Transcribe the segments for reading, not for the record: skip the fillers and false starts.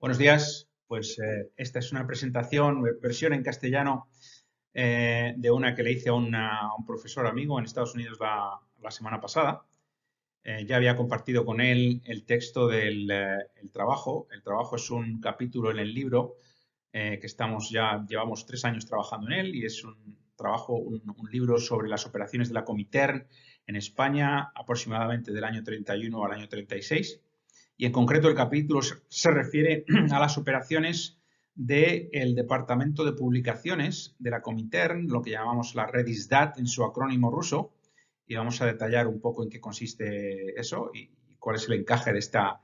Buenos días. Pues esta es una presentación, versión en castellano de una que le hice a un profesor amigo en Estados Unidos la semana pasada. Ya había compartido con él el texto del el trabajo. El trabajo es un capítulo en el libro que llevamos 3 años trabajando en él y es un trabajo, un libro sobre las operaciones de la Comintern en España aproximadamente del año 31 al año 36. Y en concreto el capítulo se refiere a las operaciones del Departamento de Publicaciones de la Comintern, lo que llamamos la Redisdat en su acrónimo ruso, y vamos a detallar un poco en qué consiste eso y cuál es el encaje de esta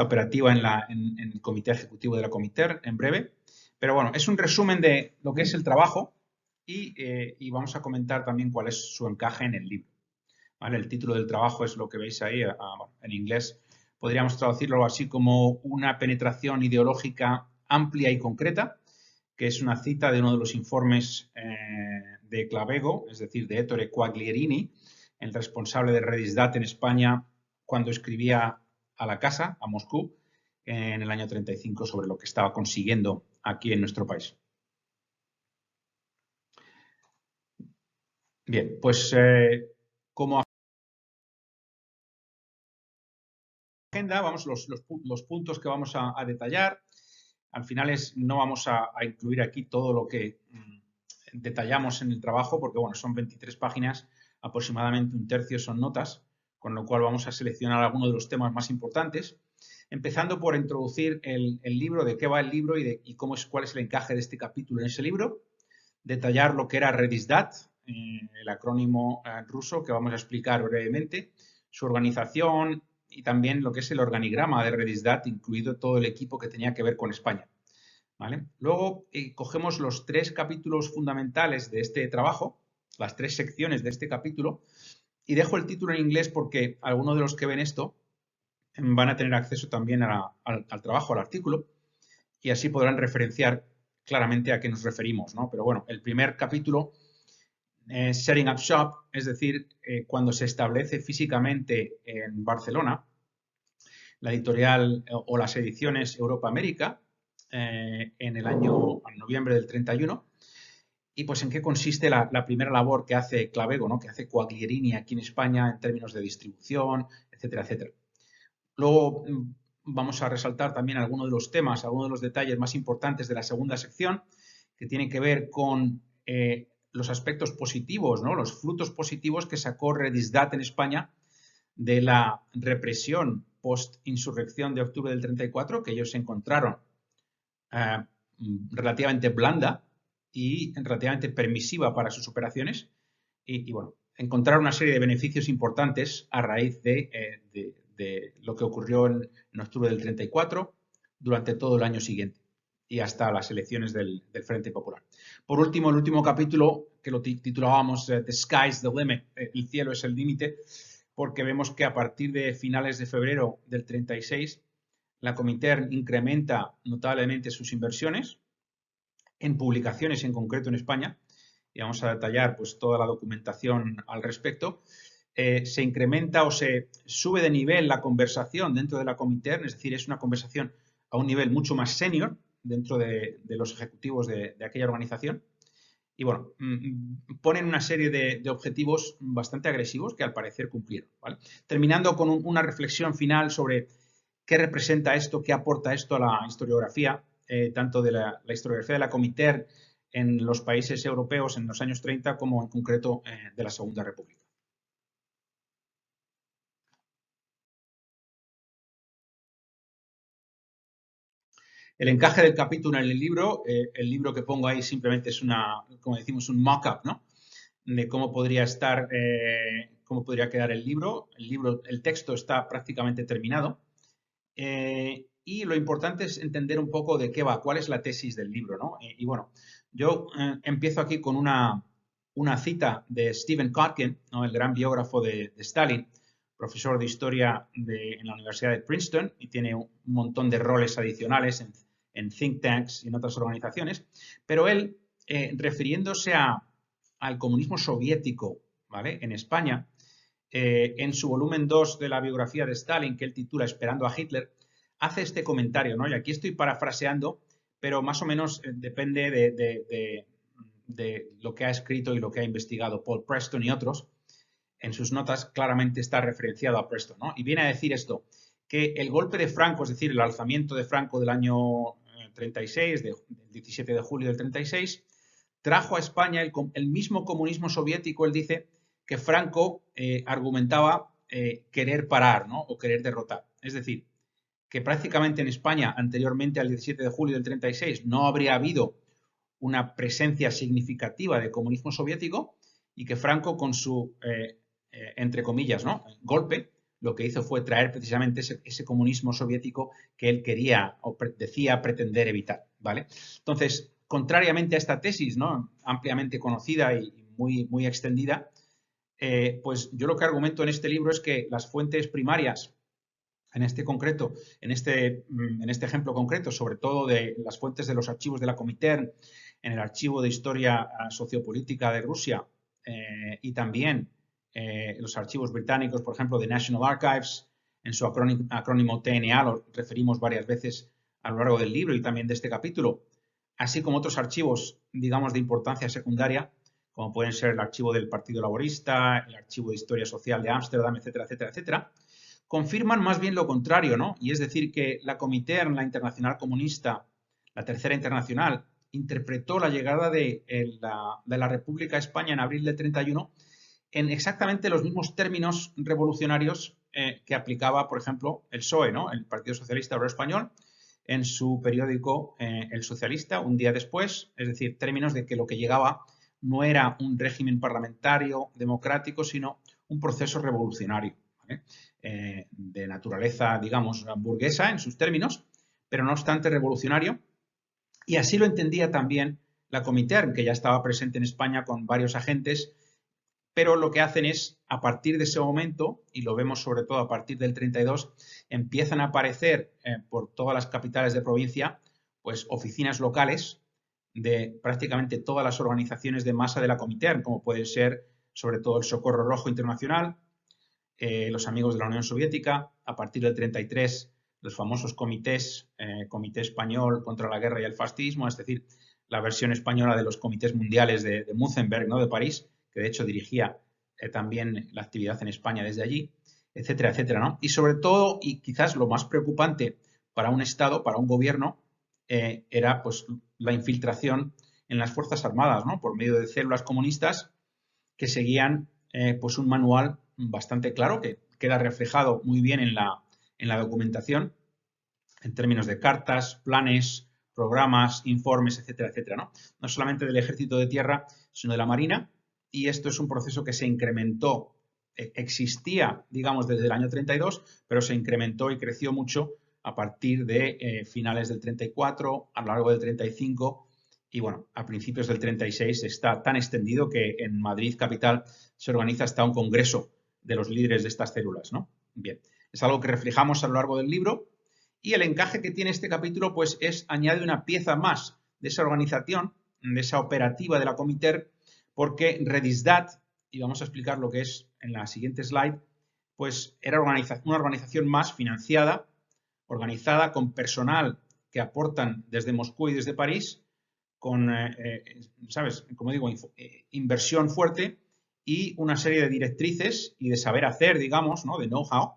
operativa en el Comité Ejecutivo de la Comintern en breve. Pero bueno, es un resumen de lo que es el trabajo y vamos a comentar también cuál es su encaje en el libro. ¿Vale? El título del trabajo es lo que veis ahí en inglés. Podríamos traducirlo así como una penetración ideológica amplia y concreta, que es una cita de uno de los informes de Clavego, es decir, de Ettore Quaglierini, el responsable de Redisdat en España, cuando escribía a la casa, a Moscú, en el año 35 sobre lo que estaba consiguiendo aquí en nuestro país. Bien, pues como agenda, vamos, los puntos que vamos a detallar. Al final no vamos a incluir aquí todo lo que detallamos en el trabajo, porque bueno, son 23 páginas, aproximadamente un tercio son notas, con lo cual vamos a seleccionar algunos de los temas más importantes, empezando por introducir el libro, de qué va el libro y cuál es el encaje de este capítulo en ese libro, detallar lo que era Redisdat, el acrónimo ruso que vamos a explicar brevemente, su organización y también lo que es el organigrama de Redisdat, incluido todo el equipo que tenía que ver con España. ¿Vale? Luego cogemos los 3 capítulos fundamentales de este trabajo, las 3 secciones de este capítulo, y dejo el título en inglés porque algunos de los que ven esto van a tener acceso también al trabajo, al artículo, y así podrán referenciar claramente a qué nos referimos, ¿no? Pero bueno, el primer capítulo, Setting Up Shop, es decir, cuando se establece físicamente en Barcelona, la editorial o las ediciones Europa-América, en noviembre del 31. Y pues en qué consiste la primera labor que hace Clavego, ¿no? Que hace Quaglierini aquí en España en términos de distribución, etcétera, etcétera. Luego vamos a resaltar también algunos de los temas, algunos de los detalles más importantes de la segunda sección, que tienen que ver con los aspectos positivos, ¿no? Los frutos positivos que sacó Redisdat en España de la represión post-insurrección de octubre del 34, que ellos encontraron eh, relativamente blanda y relativamente permisiva para sus operaciones. Y bueno, encontrar una serie de beneficios importantes a raíz de lo que ocurrió en octubre del 34 durante todo el año siguiente y hasta las elecciones del Frente Popular. Por último, el último capítulo, que lo titulábamos The Sky's the Limit, el cielo es el límite, porque vemos que a partir de finales de febrero del 36 la Comintern incrementa notablemente sus inversiones en publicaciones, en concreto en España, y vamos a detallar pues, toda la documentación al respecto. Se incrementa o se sube de nivel la conversación dentro de la Comintern, es decir, es una conversación a un nivel mucho más senior dentro de los ejecutivos de aquella organización. Y bueno, ponen una serie de objetivos bastante agresivos que al parecer cumplieron. ¿Vale? Terminando con una reflexión final sobre qué representa esto, qué aporta esto a la historiografía, tanto de la historiografía de la Comintern en los países europeos en los años 30 como en concreto de la Segunda República. El encaje del capítulo en el libro que pongo ahí simplemente es como decimos, un mock-up, ¿no? De cómo podría cómo podría quedar el libro. El texto está prácticamente terminado. Y lo importante es entender un poco de qué va, cuál es la tesis del libro, ¿no? Y bueno, yo empiezo aquí con una cita de Stephen Kotkin, ¿no? El gran biógrafo de Stalin, profesor de historia en la Universidad de Princeton y tiene un montón de roles adicionales en think tanks y en otras organizaciones, pero él, refiriéndose al comunismo soviético, ¿vale? En España, en su volumen 2 de la biografía de Stalin, que él titula Esperando a Hitler, hace este comentario, ¿no? Y aquí estoy parafraseando, pero más o menos depende de lo que ha escrito y lo que ha investigado Paul Preston y otros. En sus notas claramente está referenciado a Preston, ¿no? Y viene a decir esto, que el golpe de Franco, es decir, el alzamiento de Franco del año 36, del 17 de julio del 36, trajo a España el mismo comunismo soviético. Él dice que Franco argumentaba querer parar, ¿no? O querer derrotar. Es decir, que prácticamente en España, anteriormente al 17 de julio del 36, no habría habido una presencia significativa de comunismo soviético y que Franco, con su, entre comillas, ¿no? golpe, lo que hizo fue traer precisamente ese comunismo soviético que él quería o decía pretender evitar, ¿vale? Entonces, contrariamente a esta tesis, ¿no? ampliamente conocida y muy extendida, pues yo lo que argumento en este libro es que las fuentes primarias, en este concreto, en este ejemplo concreto, sobre todo de las fuentes de los archivos de la Comintern, en el archivo de historia sociopolítica de Rusia y también los archivos británicos, por ejemplo, de National Archives, en su acrónimo TNA, lo referimos varias veces a lo largo del libro y también de este capítulo, así como otros archivos, digamos, de importancia secundaria, como pueden ser el archivo del Partido Laborista, el archivo de Historia Social de Ámsterdam, etcétera, etcétera, etcétera, confirman más bien lo contrario, ¿no? Y es decir, que la Comintern, la Internacional Comunista, la Tercera Internacional, interpretó la llegada de la República a España en abril del 31 en exactamente los mismos términos revolucionarios que aplicaba, por ejemplo, el PSOE, ¿no? El Partido Socialista Obrero Español, en su periódico El Socialista, un día después, es decir, términos de que lo que llegaba no era un régimen parlamentario democrático, sino un proceso revolucionario, ¿vale? De naturaleza, digamos, burguesa en sus términos, pero no obstante revolucionario. Y así lo entendía también la Comintern, que ya estaba presente en España con varios agentes, pero lo que hacen es, a partir de ese momento, y lo vemos sobre todo a partir del 32, empiezan a aparecer por todas las capitales de provincia, pues oficinas locales de prácticamente todas las organizaciones de masa de la Comintern, como pueden ser sobre todo el Socorro Rojo Internacional, los amigos de la Unión Soviética, a partir del 33 los famosos comités, Comité Español contra la Guerra y el Fascismo, es decir, la versión española de los comités mundiales de Münzenberg, ¿no? de París, que de hecho dirigía también la actividad en España desde allí, etcétera, etcétera, ¿no? Y sobre todo, y quizás lo más preocupante para un Estado, para un gobierno, era pues la infiltración en las Fuerzas Armadas, ¿no? Por medio de células comunistas que seguían pues un manual bastante claro que queda reflejado muy bien en la documentación en términos de cartas, planes, programas, informes, etcétera, etcétera, ¿no? No solamente del Ejército de Tierra, sino de la Marina, y esto es un proceso que se incrementó, existía, digamos, desde el año 32, pero se incrementó y creció mucho a partir de finales del 34, a lo largo del 35 y bueno, a principios del 36 está tan extendido que en Madrid capital se organiza hasta un congreso de los líderes de estas células, ¿no? Bien, es algo que reflejamos a lo largo del libro y el encaje que tiene este capítulo pues es añade una pieza más de esa organización, de esa operativa de la Comintern, porque Redisdat, y vamos a explicar lo que es en la siguiente slide, pues era una organización más financiada, organizada con personal que aportan desde Moscú y desde París, con, ¿sabes? Como digo, inversión fuerte y una serie de directrices y de saber hacer, digamos, ¿no? De know-how,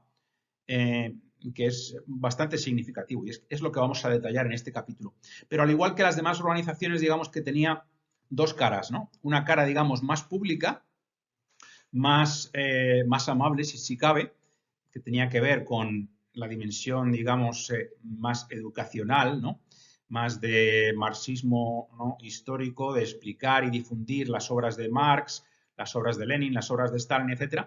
que es bastante significativo y es lo que vamos a detallar en este capítulo. Pero al igual que las demás organizaciones, digamos que tenía dos caras, ¿no? Una cara, digamos, más pública, más amable, si cabe, que tenía que ver con la dimensión, digamos, más educacional, ¿no? Más de marxismo, ¿no? histórico, de explicar y difundir las obras de Marx, las obras de Lenin, las obras de Stalin, etc.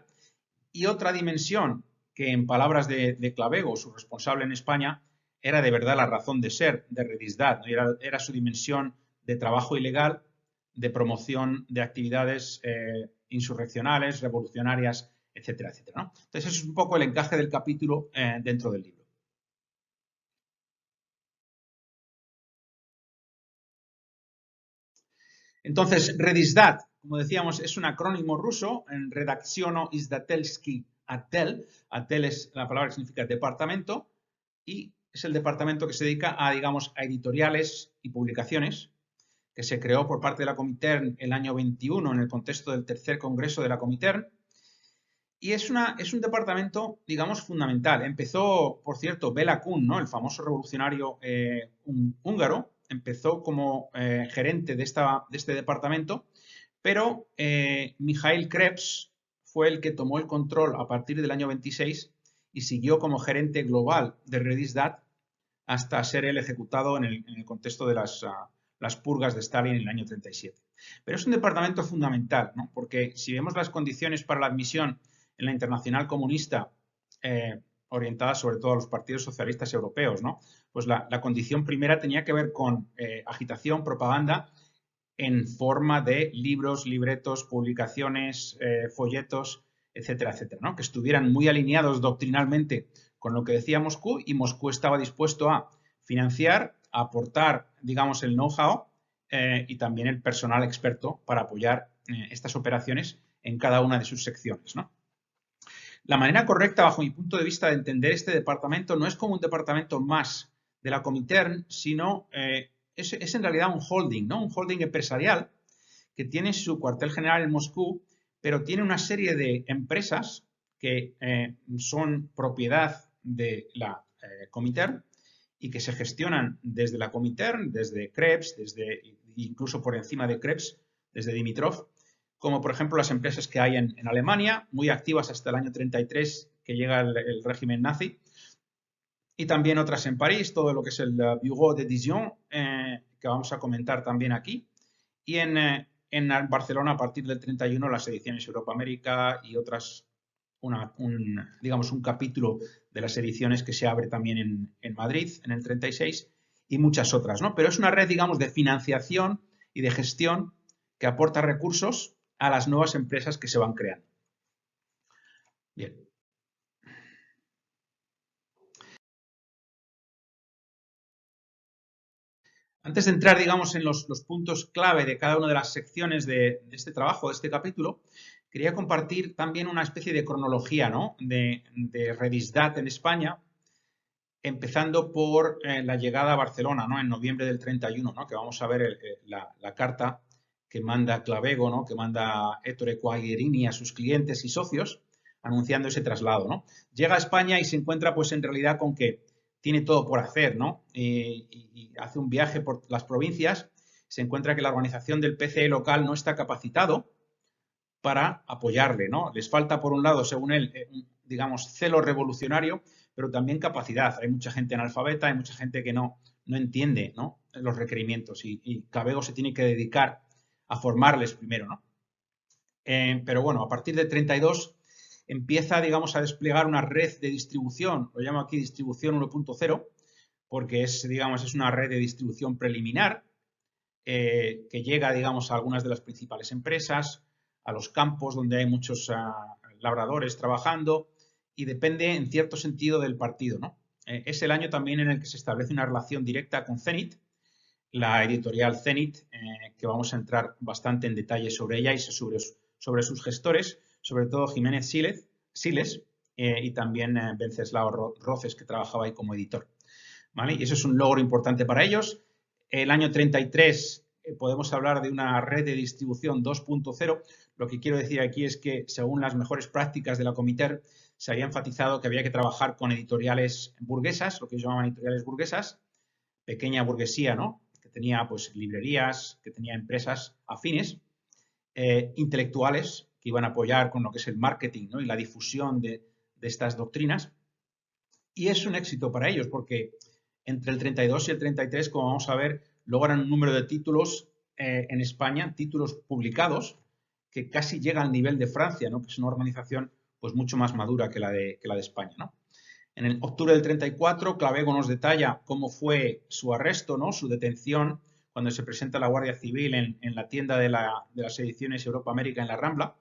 Y otra dimensión que en palabras de Clavego, su responsable en España, era de verdad la razón de ser de Redisdat, ¿no? Era su dimensión de trabajo ilegal, de promoción de actividades insurreccionales, revolucionarias, etcétera, etcétera, ¿no? Entonces, eso es un poco el encaje del capítulo dentro del libro. Entonces, Redisdat, como decíamos, es un acrónimo ruso, en Redakciono Izdatelski Atel. Atel es la palabra que significa departamento, y es el departamento que se dedica a, digamos, a editoriales y publicaciones, que se creó por parte de la Comintern el año 21 en el contexto del tercer congreso de la Comintern. Y es un departamento, digamos, fundamental. Empezó, por cierto, Béla Kun, ¿no? El famoso revolucionario húngaro, empezó como gerente de este departamento, pero Mikhail Krebs fue el que tomó el control a partir del año 26 y siguió como gerente global de Redisdat hasta ser el ejecutado en el contexto de las purgas de Stalin en el año 37. Pero es un departamento fundamental, ¿no? Porque si vemos las condiciones para la admisión en la Internacional Comunista, orientada sobre todo a los partidos socialistas europeos, ¿no? Pues la condición primera tenía que ver con agitación, propaganda, en forma de libros, libretos, publicaciones, folletos, etcétera, etcétera, ¿no? Que estuvieran muy alineados doctrinalmente con lo que decía Moscú, y Moscú estaba dispuesto a financiar, a aportar, digamos, el know-how y también el personal experto para apoyar estas operaciones en cada una de sus secciones, ¿no? La manera correcta, bajo mi punto de vista, de entender este departamento no es como un departamento más de la Comintern, sino es en realidad un holding, ¿no? Un holding empresarial que tiene su cuartel general en Moscú, pero tiene una serie de empresas que son propiedad de la Comintern y que se gestionan desde la Comintern, desde Krebs, incluso por encima de Krebs, desde Dimitrov, como por ejemplo las empresas que hay en Alemania, muy activas hasta el año 33, que llega el régimen nazi, y también otras en París, todo lo que es el Bureau de Dijon, que vamos a comentar también aquí, y en Barcelona a partir del 31 las ediciones Europa América y otras, digamos un capítulo de las ediciones que se abre también en Madrid en el 36 y muchas otras, ¿no? Pero es una red, digamos, de financiación y de gestión que aporta recursos a las nuevas empresas que se van creando. Bien. Antes de entrar, digamos, en los puntos clave de cada una de las secciones de este trabajo, de este capítulo, quería compartir también una especie de cronología, ¿no? de Redisdat en España, empezando por la llegada a Barcelona, ¿no? En noviembre del 31, ¿no? Que vamos a ver la carta que manda Clavego, ¿no? Que manda Ettore Quaglierini a sus clientes y socios, anunciando ese traslado, ¿no? Llega a España y se encuentra, pues, en realidad con que tiene todo por hacer, ¿no? Y hace un viaje por las provincias, se encuentra que la organización del PCE local no está capacitado para apoyarle, ¿no? Les falta, por un lado, según él, digamos, celo revolucionario, pero también capacidad. Hay mucha gente analfabeta, hay mucha gente que no entiende, ¿no? Los requerimientos, y Clavego se tiene que dedicar a formarles primero, ¿no? Pero bueno, a partir de 32 empieza, digamos, a desplegar una red de distribución, lo llamo aquí distribución 1.0, porque digamos, es una red de distribución preliminar que llega, digamos, a algunas de las principales empresas, a los campos donde hay muchos labradores trabajando, y depende en cierto sentido del partido, ¿no? Es el año también en el que se establece una relación directa con Zenit, la editorial Zenit, que vamos a entrar bastante en detalle sobre ella y sobre sus gestores, sobre todo Jiménez Siles y también Venceslao Roces, que trabajaba ahí como editor, ¿vale? Y eso es un logro importante para ellos. El año 33 podemos hablar de una red de distribución 2.0. Lo que quiero decir aquí es que, según las mejores prácticas de la Comintern, se había enfatizado que había que trabajar con editoriales burguesas, lo que ellos llamaban editoriales burguesas, pequeña burguesía, ¿no? Que tenía, pues, librerías, que tenía empresas afines, intelectuales que iban a apoyar con lo que es el marketing, ¿no? Y la difusión de estas doctrinas. Y es un éxito para ellos porque entre el 32 y el 33, como vamos a ver, logran un número de títulos en España, títulos publicados, que casi llega al nivel de Francia, ¿no? Que es una organización, pues, mucho más madura que la de España, ¿no? En el octubre del 34, Clavego nos detalla cómo fue su arresto, ¿no? Su detención, cuando se presenta la Guardia Civil en la tienda de las ediciones Europa América en la Rambla,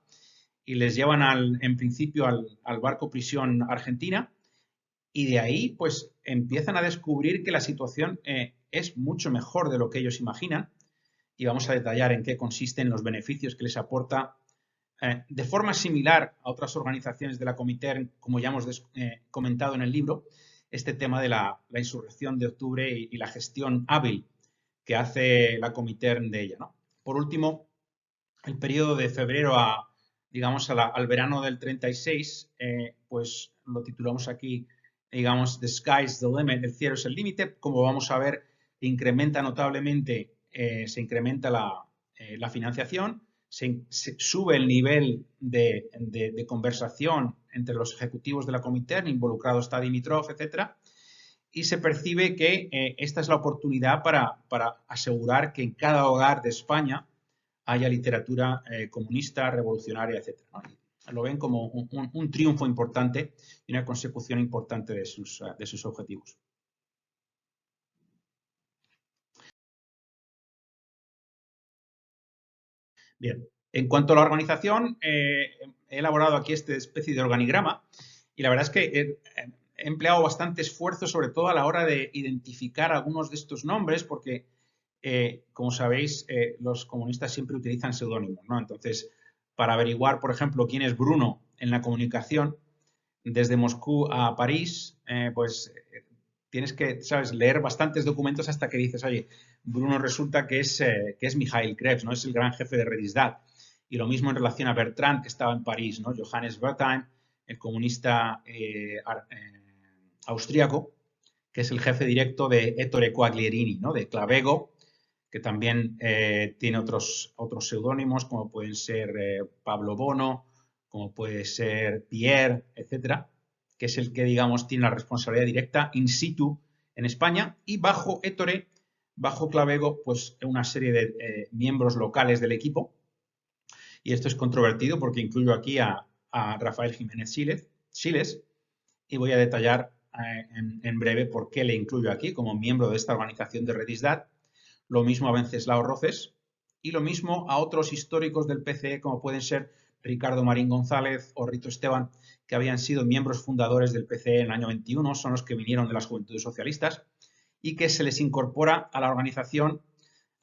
y les llevan en principio al barco prisión Argentina, y de ahí, pues, empiezan a descubrir que la situación es mucho mejor de lo que ellos imaginan, y vamos a detallar en qué consisten los beneficios que les aporta de forma similar a otras organizaciones de la Comintern, como ya hemos comentado en el libro, este tema de la insurrección de octubre y la gestión hábil que hace la Comintern de ella, ¿no? Por último, el periodo de febrero digamos, al verano del 36, pues lo titulamos aquí, digamos, The Sky's the Limit, el cielo es el límite. Como vamos a ver, incrementa notablemente, se incrementa la financiación, se sube el nivel de conversación entre los ejecutivos de la Comintern, involucrado está Dimitrov, etcétera, y se percibe que esta es la oportunidad para asegurar que en cada hogar de España haya literatura comunista, revolucionaria, etc., ¿no? Lo ven como un triunfo importante y una consecución importante de sus objetivos. Bien, en cuanto a la organización, he elaborado aquí esta especie de organigrama y la verdad es que he empleado bastante esfuerzo, sobre todo a la hora de identificar algunos de estos nombres, porque, como sabéis, los comunistas siempre utilizan seudónimos, ¿no? Entonces, para averiguar, por ejemplo, quién es Bruno en la comunicación, desde Moscú a París, pues tienes que, ¿sabes?, leer bastantes documentos hasta que dices, oye, Bruno resulta que es Mikhail Krebs, ¿no? Es el gran jefe de Redisdat. Y lo mismo en relación a Bertrand, que estaba en París, ¿no? Johannes Wertheim, el comunista austríaco, que es el jefe directo de Ettore Quaglierini, ¿no? De Clavego, que también tiene otros seudónimos, como pueden ser Pablo Bono, como puede ser Pierre, etcétera, que es el que, digamos, tiene la responsabilidad directa in situ en España, y bajo Ettore, bajo Clavego, pues una serie de miembros locales del equipo. Y esto es controvertido porque incluyo aquí a Rafael Jiménez Siles, y voy a detallar en breve por qué le incluyo aquí como miembro de esta organización de Redisdat. Lo mismo a Wenceslao Roces y lo mismo a otros históricos del PCE, como pueden ser Ricardo Marín González o Rito Esteban, que habían sido miembros fundadores del PCE en el año 21, son los que vinieron de las Juventudes Socialistas, y que se les incorpora a la organización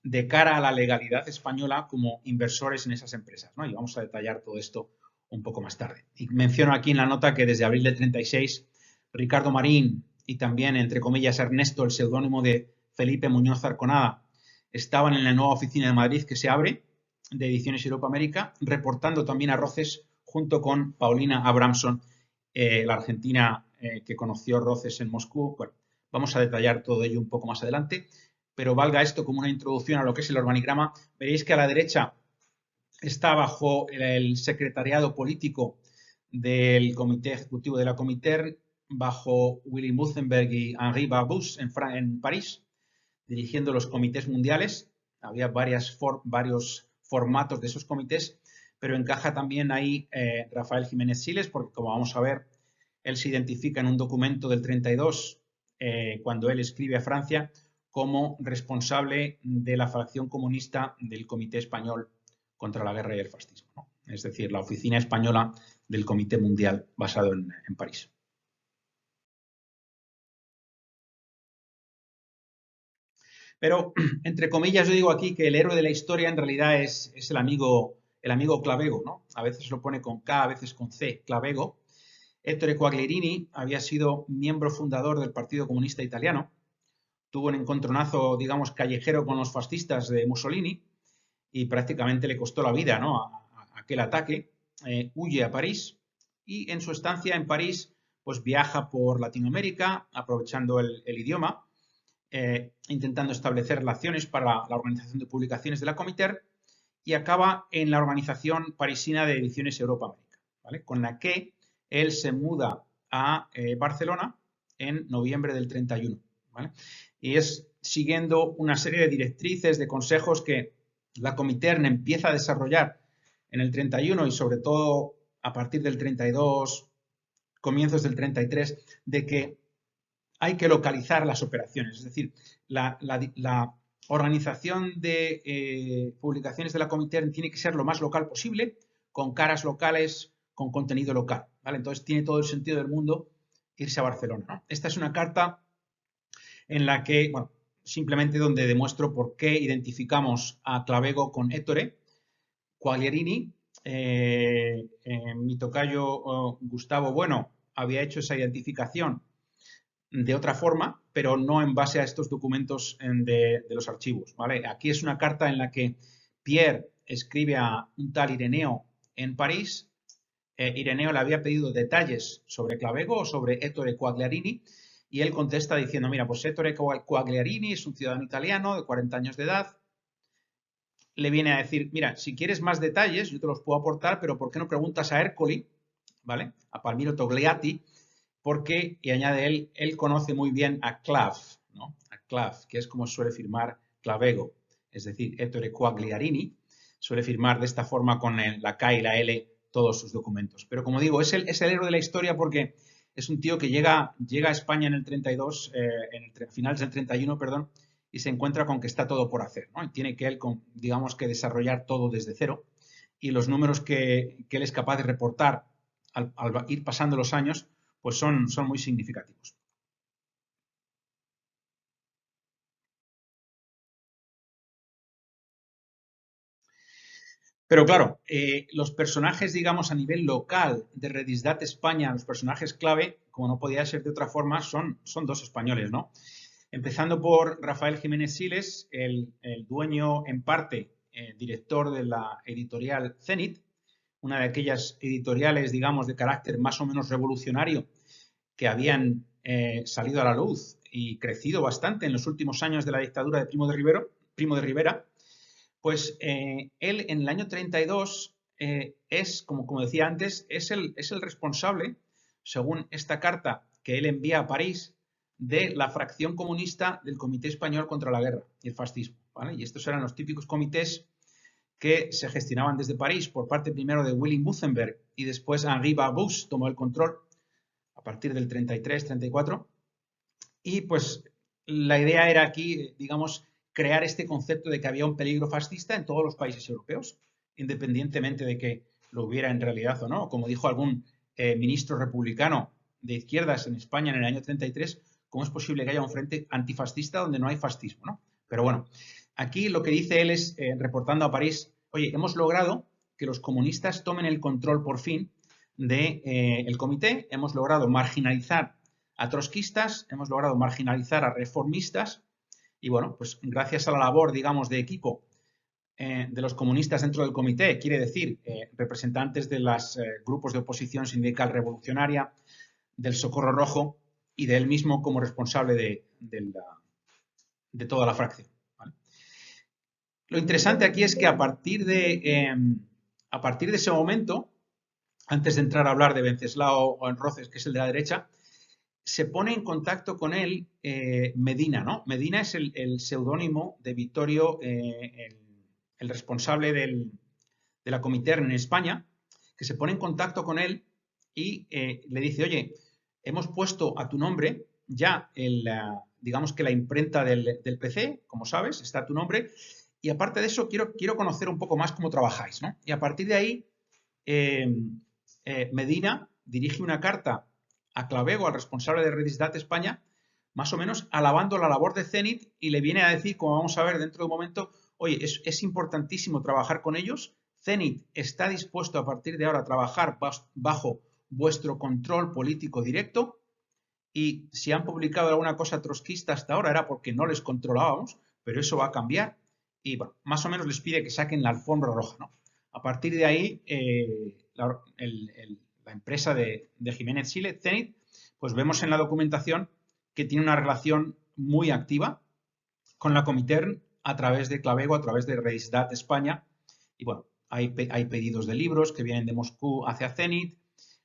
de cara a la legalidad española como inversores en esas empresas, ¿no? Y vamos a detallar todo esto un poco más tarde. Y menciono aquí en la nota que desde abril del 36, Ricardo Marín y también, entre comillas, Ernesto, el seudónimo de Felipe Muñoz Arconada, estaban en la nueva oficina de Madrid que se abre, de Ediciones Europa América, reportando también a Roces junto con Paulina Abramson, la argentina que conoció Roces en Moscú. Bueno, vamos a detallar todo ello un poco más adelante, pero valga esto como una introducción a lo que es el organigrama. Veréis que a la derecha está bajo el secretariado político del Comité Ejecutivo de la Comintern, bajo Willy Mutzenberg y Henri Barbus en París, dirigiendo los comités mundiales. Había varios formatos de esos comités, pero encaja también ahí Rafael Jiménez Siles, porque como vamos a ver, él se identifica en un documento del 32, cuando él escribe a Francia, como responsable de la facción comunista del Comité Español contra la Guerra y el Fascismo, ¿no? Es decir, la oficina española del Comité Mundial basado en París. Pero, entre comillas, yo digo aquí que el héroe de la historia en realidad es el amigo Clavego, ¿no? A veces lo pone con K, a veces con C, Clavego. Ettore Quaglierini había sido miembro fundador del Partido Comunista Italiano, tuvo un encontronazo, digamos, callejero con los fascistas de Mussolini y prácticamente le costó la vida, ¿no?, a aquel ataque. Huye a París y en su estancia en París pues viaja por Latinoamérica aprovechando el idioma, intentando establecer relaciones para la organización de publicaciones de la Comintern, y acaba en la organización parisina de Ediciones Europa América, ¿vale?, con la que él se muda a Barcelona en noviembre del 31, ¿vale? Y es siguiendo una serie de directrices, de consejos que la Comintern empieza a desarrollar en el 31 y sobre todo a partir del 32, comienzos del 33, de que hay que localizar las operaciones. Es decir, la organización de publicaciones de la Comintern tiene que ser lo más local posible, con caras locales, con contenido local, ¿vale? Entonces tiene todo el sentido del mundo irse a Barcelona, ¿no? Esta es una carta en la que, bueno, simplemente donde demuestro por qué identificamos a Clavego con Ettore Quaglierini. Mi tocayo Gustavo Bueno había hecho esa identificación de otra forma, pero no en base a estos documentos de los archivos, ¿vale? Aquí es una carta en la que Pierre escribe a un tal Ireneo en París. Ireneo le había pedido detalles sobre Clavego o sobre Ettore Quagliarini y él contesta diciendo, mira, pues Ettore Quagliarini es un ciudadano italiano de 40 años de edad. Le viene a decir, mira, si quieres más detalles, yo te los puedo aportar, pero ¿por qué no preguntas a Ercoli, ¿vale? A Palmiro Togliatti, porque, y añade él conoce muy bien a Clav, ¿no? A Clav, que es como suele firmar Clavego, es decir, Ettore Quagliarini, suele firmar de esta forma con la K y la L todos sus documentos. Pero como digo, es el héroe de la historia porque es un tío que llega a España en el 32, finales del 31, perdón, y se encuentra con que está todo por hacer, ¿no? Y tiene que él, digamos, que desarrollar todo desde cero. Y los números que él es capaz de reportar al ir pasando los años, pues son muy significativos. Pero claro, los personajes, digamos, a nivel local de Redisdat España, los personajes clave, como no podía ser de otra forma, son dos españoles, ¿no? Empezando por Rafael Jiménez Siles, el dueño en parte, director de la editorial Zenit, una de aquellas editoriales, digamos, de carácter más o menos revolucionario que habían salido a la luz y crecido bastante en los últimos años de la dictadura de Primo de Rivera, pues él en el año 32 es, como decía antes, es el responsable, según esta carta que él envía a París, de la fracción comunista del Comité Español contra la Guerra y el Fascismo, ¿vale? Y estos eran los típicos comités que se gestionaban desde París por parte primero de Willy Mutzenberg y después Henri Barbusse tomó el control a partir del 33-34. Y pues la idea era aquí, digamos, crear este concepto de que había un peligro fascista en todos los países europeos, independientemente de que lo hubiera en realidad o no. Como dijo algún ministro republicano de izquierdas en España en el año 33, ¿cómo es posible que haya un frente antifascista donde no hay fascismo, ¿no? Pero bueno, aquí lo que dice él es, reportando a París, oye, hemos logrado que los comunistas tomen el control por fin del comité, hemos logrado marginalizar a trotskistas, hemos logrado marginalizar a reformistas y bueno, pues gracias a la labor, digamos, de equipo de los comunistas dentro del comité, quiere decir representantes de los grupos de oposición sindical revolucionaria, del Socorro Rojo y de él mismo como responsable de toda la fracción. ¿Vale? Lo interesante aquí es que a partir de ese momento, antes de entrar a hablar de Venceslao Roces, que es el de la derecha, se pone en contacto con él Medina, ¿no? Medina es el seudónimo de Vittorio, el responsable de la Comintern en España, que se pone en contacto con él y le dice, oye, hemos puesto a tu nombre ya, digamos que la imprenta del PC, como sabes, está a tu nombre, y aparte de eso quiero conocer un poco más cómo trabajáis, ¿no? Y a partir de ahí, Medina dirige una carta a Clavego, al responsable de Redisdat España, más o menos alabando la labor de Zenit y le viene a decir, como vamos a ver dentro de un momento, oye, es importantísimo trabajar con ellos, Zenit está dispuesto a partir de ahora a trabajar bajo vuestro control político directo y si han publicado alguna cosa trotskista hasta ahora era porque no les controlábamos, pero eso va a cambiar y bueno, más o menos les pide que saquen la alfombra roja, ¿no? A partir de ahí, la empresa de Jiménez Siles, Zenit, pues vemos en la documentación que tiene una relación muy activa con la Comintern a través de Clavego, a través de Redisdat España. Y bueno, hay pedidos de libros que vienen de Moscú hacia Zenit,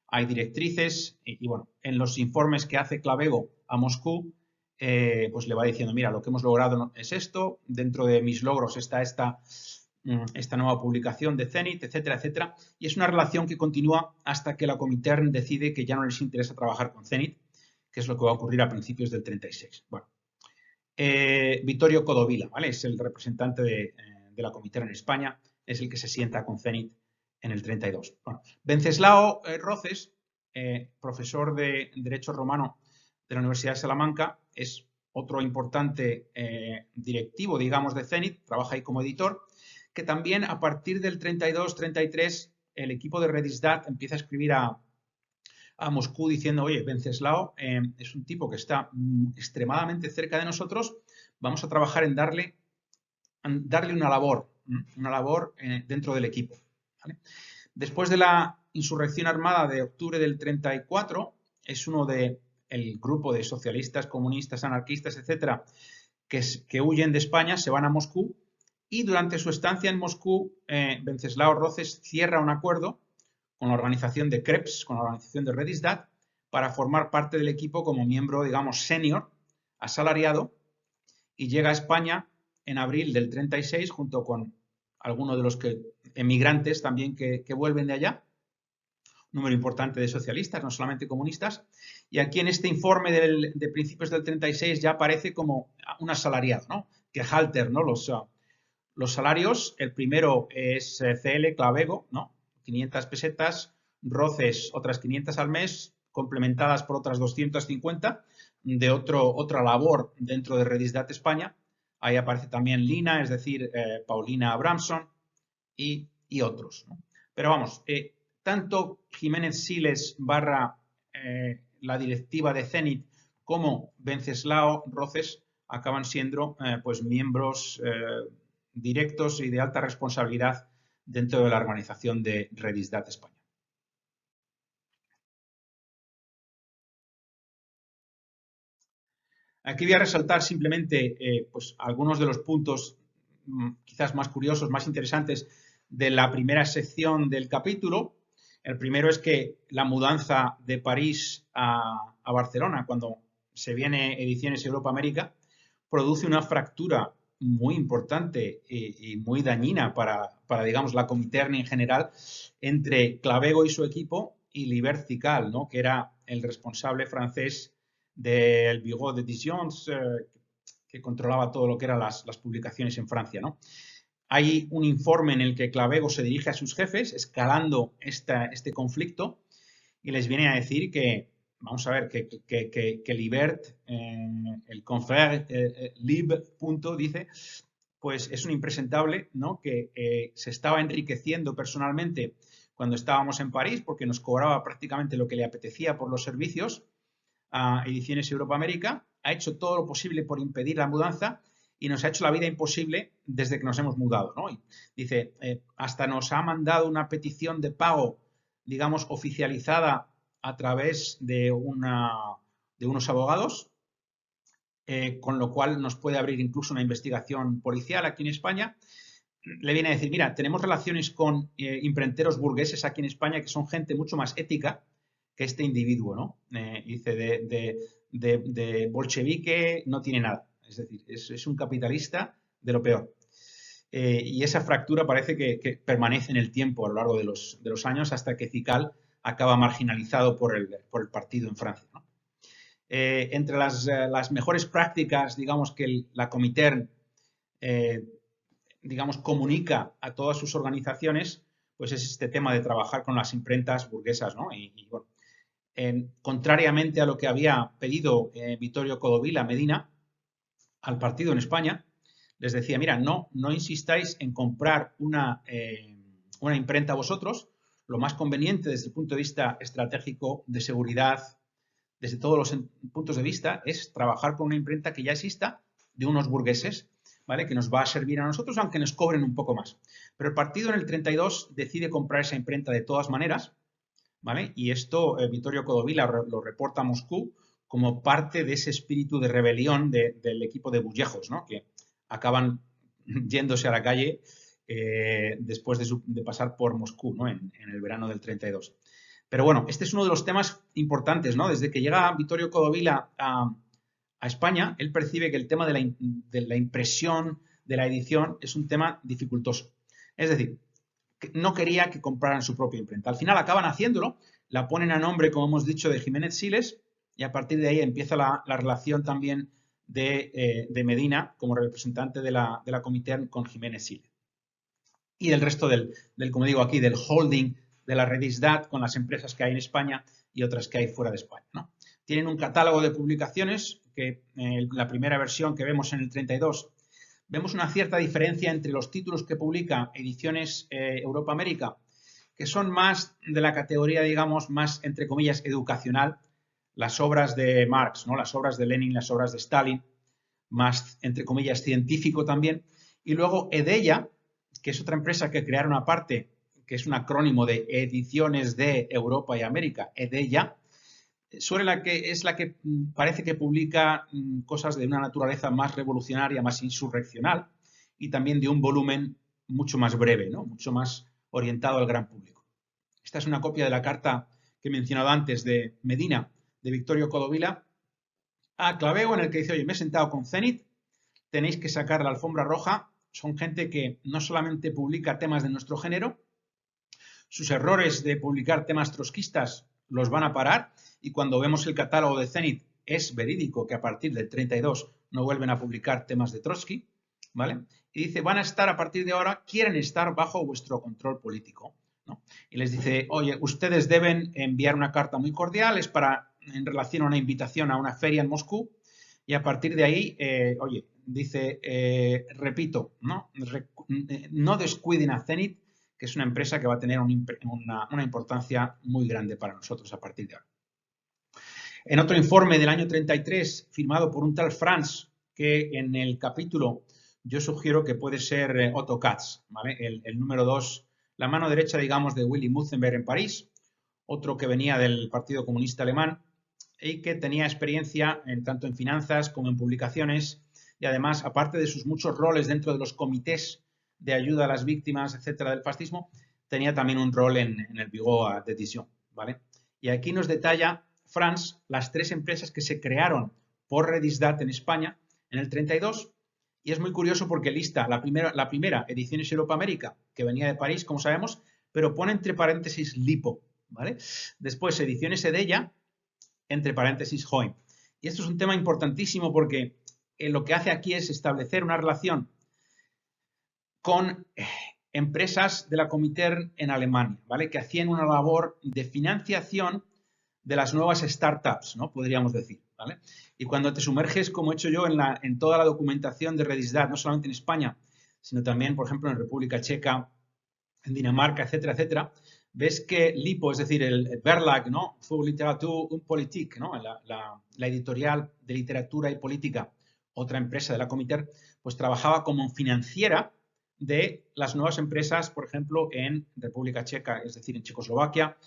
hay directrices y bueno, en los informes que hace Clavego a Moscú, pues le va diciendo, mira, lo que hemos logrado es esto, dentro de mis logros está esta nueva publicación de Zenit, etcétera, etcétera. Y es una relación que continúa hasta que la Comintern decide que ya no les interesa trabajar con Zenit, que es lo que va a ocurrir a principios del 36. Bueno, Vittorio Codovila, ¿vale? Es el representante de la Comintern en España, es el que se sienta con Zenit en el 32. Bueno, Venceslao Roces, profesor de Derecho Romano de la Universidad de Salamanca, es otro importante directivo, digamos, de Zenit, trabaja ahí como editor, que también a partir del 32-33 el equipo de Redisdat empieza a escribir a a Moscú diciendo, oye, Venceslao es un tipo que está extremadamente cerca de nosotros, vamos a trabajar en darle una labor dentro del equipo. ¿Vale? Después de la insurrección armada de octubre del 34, es uno del grupo de socialistas, comunistas, anarquistas, etcétera, que huyen de España, se van a Moscú y durante su estancia en Moscú, Venceslao Roces cierra un acuerdo con la organización de Krebs, con la organización de Redisdat, para formar parte del equipo como miembro, digamos, senior, asalariado, y llega a España en abril del 36 junto con algunos de los emigrantes también que vuelven de allá, un número importante de socialistas, no solamente comunistas, y aquí en este informe de principios del 36 ya aparece como un asalariado, ¿no? Gehalter, ¿no? Los salarios, el primero es CL Clavego, ¿no? 500 pesetas, Roces otras 500 al mes, complementadas por otras 250 de otra labor dentro de Redisdat España. Ahí aparece también Lina, es decir, Paulina Abramson y otros, ¿no? Pero vamos, tanto Jiménez Siles barra la directiva de Zenit como Venceslao Roces acaban siendo pues miembros directos y de alta responsabilidad dentro de la organización de Redisdat España. Aquí voy a resaltar simplemente pues, algunos de los puntos quizás más curiosos, más interesantes de la primera sección del capítulo. El primero es que la mudanza de París a Barcelona, cuando se viene Ediciones Europa-América, produce una fractura muy importante y muy dañina para, digamos, la Comintern en general, entre Clavego y su equipo y Libert Cical, ¿no? Que era el responsable francés del Bureau d'Editions, que controlaba todo lo que eran las publicaciones en Francia, ¿no? Hay un informe en el que Clavego se dirige a sus jefes, escalando este conflicto, y les viene a decir que, vamos a ver, que Libert, el confrère Lib, dice, pues es un impresentable, ¿no? Que se estaba enriqueciendo personalmente cuando estábamos en París, porque nos cobraba prácticamente lo que le apetecía por los servicios a Ediciones Europa-América, ha hecho todo lo posible por impedir la mudanza y nos ha hecho la vida imposible desde que nos hemos mudado, ¿no? Y dice, hasta nos ha mandado una petición de pago, digamos, oficializada a través de unos abogados, con lo cual nos puede abrir incluso una investigación policial aquí en España. Le viene a decir, mira, tenemos relaciones con imprenteros burgueses aquí en España que son gente mucho más ética que este individuo, ¿no? Dice, de bolchevique no tiene nada. Es decir, es un capitalista de lo peor. Y esa fractura parece que permanece en el tiempo a lo largo de los años hasta que Cical acaba marginalizado por el partido en Francia, ¿no? Entre las mejores prácticas, digamos, que la Comintern digamos, comunica a todas sus organizaciones, pues es este tema de trabajar con las imprentas burguesas, ¿no? Y bueno, contrariamente a lo que había pedido Vittorio Codovilla Medina al partido en España, les decía, mira, no insistáis en comprar una imprenta vosotros, lo más conveniente desde el punto de vista estratégico, de seguridad, desde todos los puntos de vista, es trabajar con una imprenta que ya exista, de unos burgueses, ¿vale? Que nos va a servir a nosotros, aunque nos cobren un poco más. Pero el partido en el 32 decide comprar esa imprenta de todas maneras, ¿vale? Y esto Vittorio Codovilla lo reporta a Moscú como parte de ese espíritu de rebelión del equipo de Bullejos, ¿no? Que acaban yéndose a la calle después de pasar por Moscú, ¿no? En el verano del 32. Pero bueno, este es uno de los temas importantes, ¿no? Desde que llega Vittorio Codovilla a España, él percibe que el tema de la impresión, de la edición, es un tema dificultoso. Es decir, que no quería que compraran su propia imprenta. Al final acaban haciéndolo, la ponen a nombre, como hemos dicho, de Jiménez Siles, y a partir de ahí empieza la relación también de Medina como representante de la Comintern con Jiménez Siles. Y del resto como digo aquí, del holding de la Redisdat con las empresas que hay en España y otras que hay fuera de España, ¿no? Tienen un catálogo de publicaciones que la primera versión que vemos en el 32 vemos una cierta diferencia entre los títulos que publica Ediciones Europa-América que son más de la categoría, digamos, más, entre comillas, educacional, las obras de Marx, ¿no? Las obras de Lenin, las obras de Stalin, más, entre comillas, científico también. Y luego Edella, que es otra empresa que crearon aparte, que es un acrónimo de Ediciones de Europa y América, Edella, es la que parece que publica cosas de una naturaleza más revolucionaria, más insurreccional y también de un volumen mucho más breve, ¿no? Mucho más orientado al gran público. Esta es una copia de la carta que he mencionado antes de Medina, de Victorio Codovila, a Claveo, en el que dice, oye, me he sentado con Zenit, tenéis que sacar la alfombra roja, son gente que no solamente publica temas de nuestro género, sus errores de publicar temas trotskistas los van a parar y cuando vemos el catálogo de Zenit es verídico que a partir del 32 no vuelven a publicar temas de Trotsky, ¿vale? Y dice, van a estar a partir de ahora, quieren estar bajo vuestro control político, ¿no? Y les dice, oye, ustedes deben enviar una carta muy cordial, es para, en relación a una invitación a una feria en Moscú, y a partir de ahí, oye, dice, repito, ¿no? No descuiden a Zenit, que es una empresa que va a tener una importancia muy grande para nosotros a partir de ahora. En otro informe del año 33, firmado por un tal Franz, que en el capítulo yo sugiero que puede ser Otto Katz, ¿vale? El número 2, la mano derecha, digamos, de Willy Mutzenberg en París, otro que venía del Partido Comunista Alemán y que tenía experiencia tanto en finanzas como en publicaciones y además, aparte de sus muchos roles dentro de los comités de ayuda a las víctimas, etcétera, del fascismo, tenía también un rol en el Bureau de Décision, ¿vale? Y aquí nos detalla Franz las 3 empresas que se crearon por Redisdat en España en el 32 y es muy curioso porque lista la primera Ediciones Europa América, que venía de París, como sabemos, pero pone entre paréntesis Lipo, ¿vale? Después Ediciones Edella, entre paréntesis Hoym. Y esto es un tema importantísimo porque lo que hace aquí es establecer una relación con empresas de la Comintern en Alemania, ¿vale? Que hacían una labor de financiación de las nuevas startups, ¿no? Podríamos decir, ¿vale? Y cuando te sumerges, como he hecho yo, en toda la documentación de Redisdat, no solamente en España, sino también, por ejemplo, en República Checa, en Dinamarca, etcétera, etcétera, ves que Lipo, es decir, el Verlag, ¿no? Für Literatur und Politik, ¿no? La editorial de literatura y política, otra empresa de la Comintern, pues trabajaba como financiera de las nuevas empresas, por ejemplo, en República Checa, es decir, en Checoslovaquia,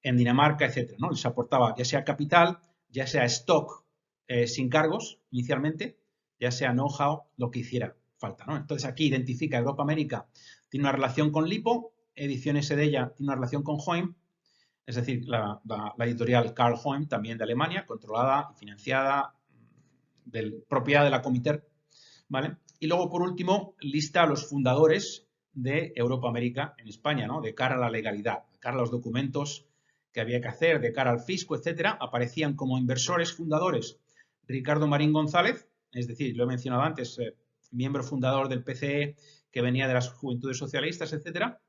en Dinamarca, etcétera, ¿no? Les aportaba ya sea capital, ya sea stock sin cargos inicialmente, ya sea know-how, lo que hiciera falta, ¿no? Entonces aquí identifica Europa América, tiene una relación con Lipo, Ediciones Edella tiene una relación con Hoym, es decir, la editorial Karl Hoym, también de Alemania, controlada y financiada, propiedad de la Comintern, ¿vale? Y luego, por último, lista a los fundadores de Europa América en España, ¿no? De cara a la legalidad, de cara a los documentos que había que hacer, de cara al fisco, etcétera. Aparecían como inversores fundadores Ricardo Marín González, es decir, lo he mencionado antes, miembro fundador del PCE, que venía de las Juventudes Socialistas, etcétera.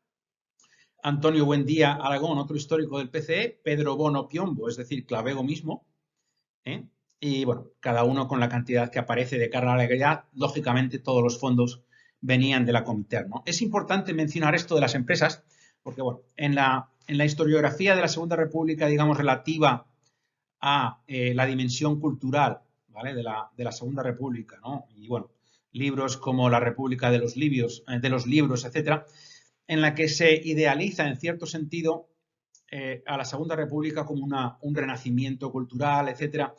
Antonio Buendía Aragón, otro histórico del PCE, Pedro Bono Piombo, es decir, Clavego mismo, ¿eh? Y bueno, cada uno con la cantidad que aparece de cara a la legalidad, lógicamente todos los fondos venían de la Comintern, ¿no? Es importante mencionar esto de las empresas, porque bueno, en la historiografía de la Segunda República, digamos, relativa a la dimensión cultural, ¿vale? De la Segunda República, ¿no? Y bueno, libros como La República de los Libros, etcétera, en la que se idealiza, en cierto sentido, a la Segunda República como un renacimiento cultural, etcétera,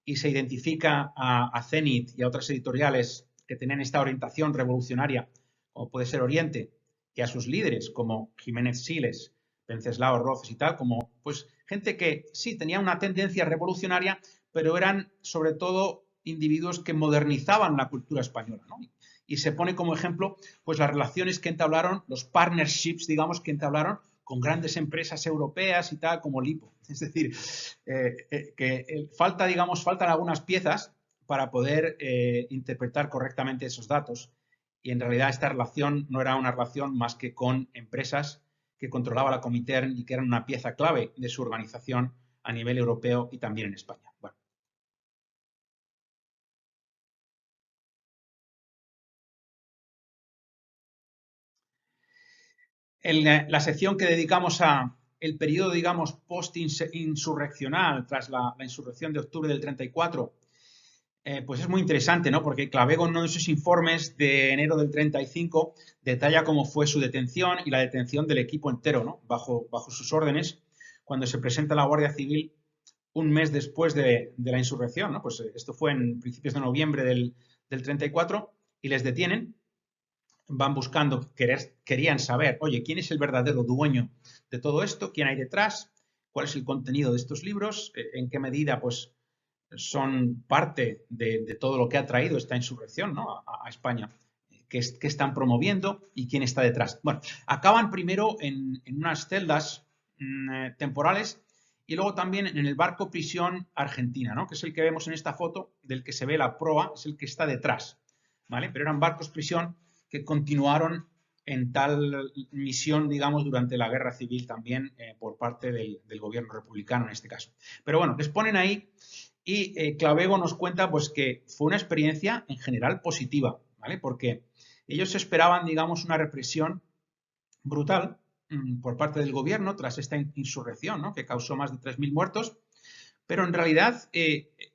y se identifica a Zenit y a otras editoriales que tenían esta orientación revolucionaria, como puede ser Oriente, y a sus líderes, como Jiménez Siles, Wenceslao Rozas y tal, como pues gente que sí tenía una tendencia revolucionaria, pero eran sobre todo individuos que modernizaban la cultura española, ¿no? Y se pone como ejemplo pues las relaciones que entablaron, los partnerships, digamos, que entablaron con grandes empresas europeas y tal, como Lipo. Es decir, faltan algunas piezas para poder interpretar correctamente esos datos. Y en realidad esta relación no era una relación más que con empresas que controlaba la Comintern y que eran una pieza clave de su organización a nivel europeo y también en España. Bueno. La sección que dedicamos a el periodo, digamos, post-insurreccional, tras la insurrección de octubre del 34, pues es muy interesante, ¿no? Porque Clavego en uno de sus informes de enero del 35 detalla cómo fue su detención y la detención del equipo entero, ¿no? Bajo sus órdenes, cuando se presenta la Guardia Civil un mes después de la insurrección, ¿no? Pues esto fue en principios de noviembre del 34 y les detienen, van buscando, querían saber, oye, ¿quién es el verdadero dueño de todo esto? ¿Quién hay detrás? ¿Cuál es el contenido de estos libros? ¿En qué medida, pues, son parte de todo lo que ha traído esta insurrección, ¿no? a España? ¿Qué están promoviendo y quién está detrás? Bueno, acaban primero en unas celdas temporales y luego también en el barco prisión argentina, ¿no? Que es el que vemos en esta foto, del que se ve la proa, es el que está detrás, ¿vale? Pero eran barcos prisión que continuaron en tal misión, digamos, durante la guerra civil también por parte del gobierno republicano en este caso. Pero bueno, les ponen ahí y Clavego nos cuenta pues que fue una experiencia en general positiva, ¿vale? Porque ellos esperaban, digamos, una represión brutal por parte del gobierno tras esta insurrección, ¿no? Que causó más de 3.000 muertos, pero en realidad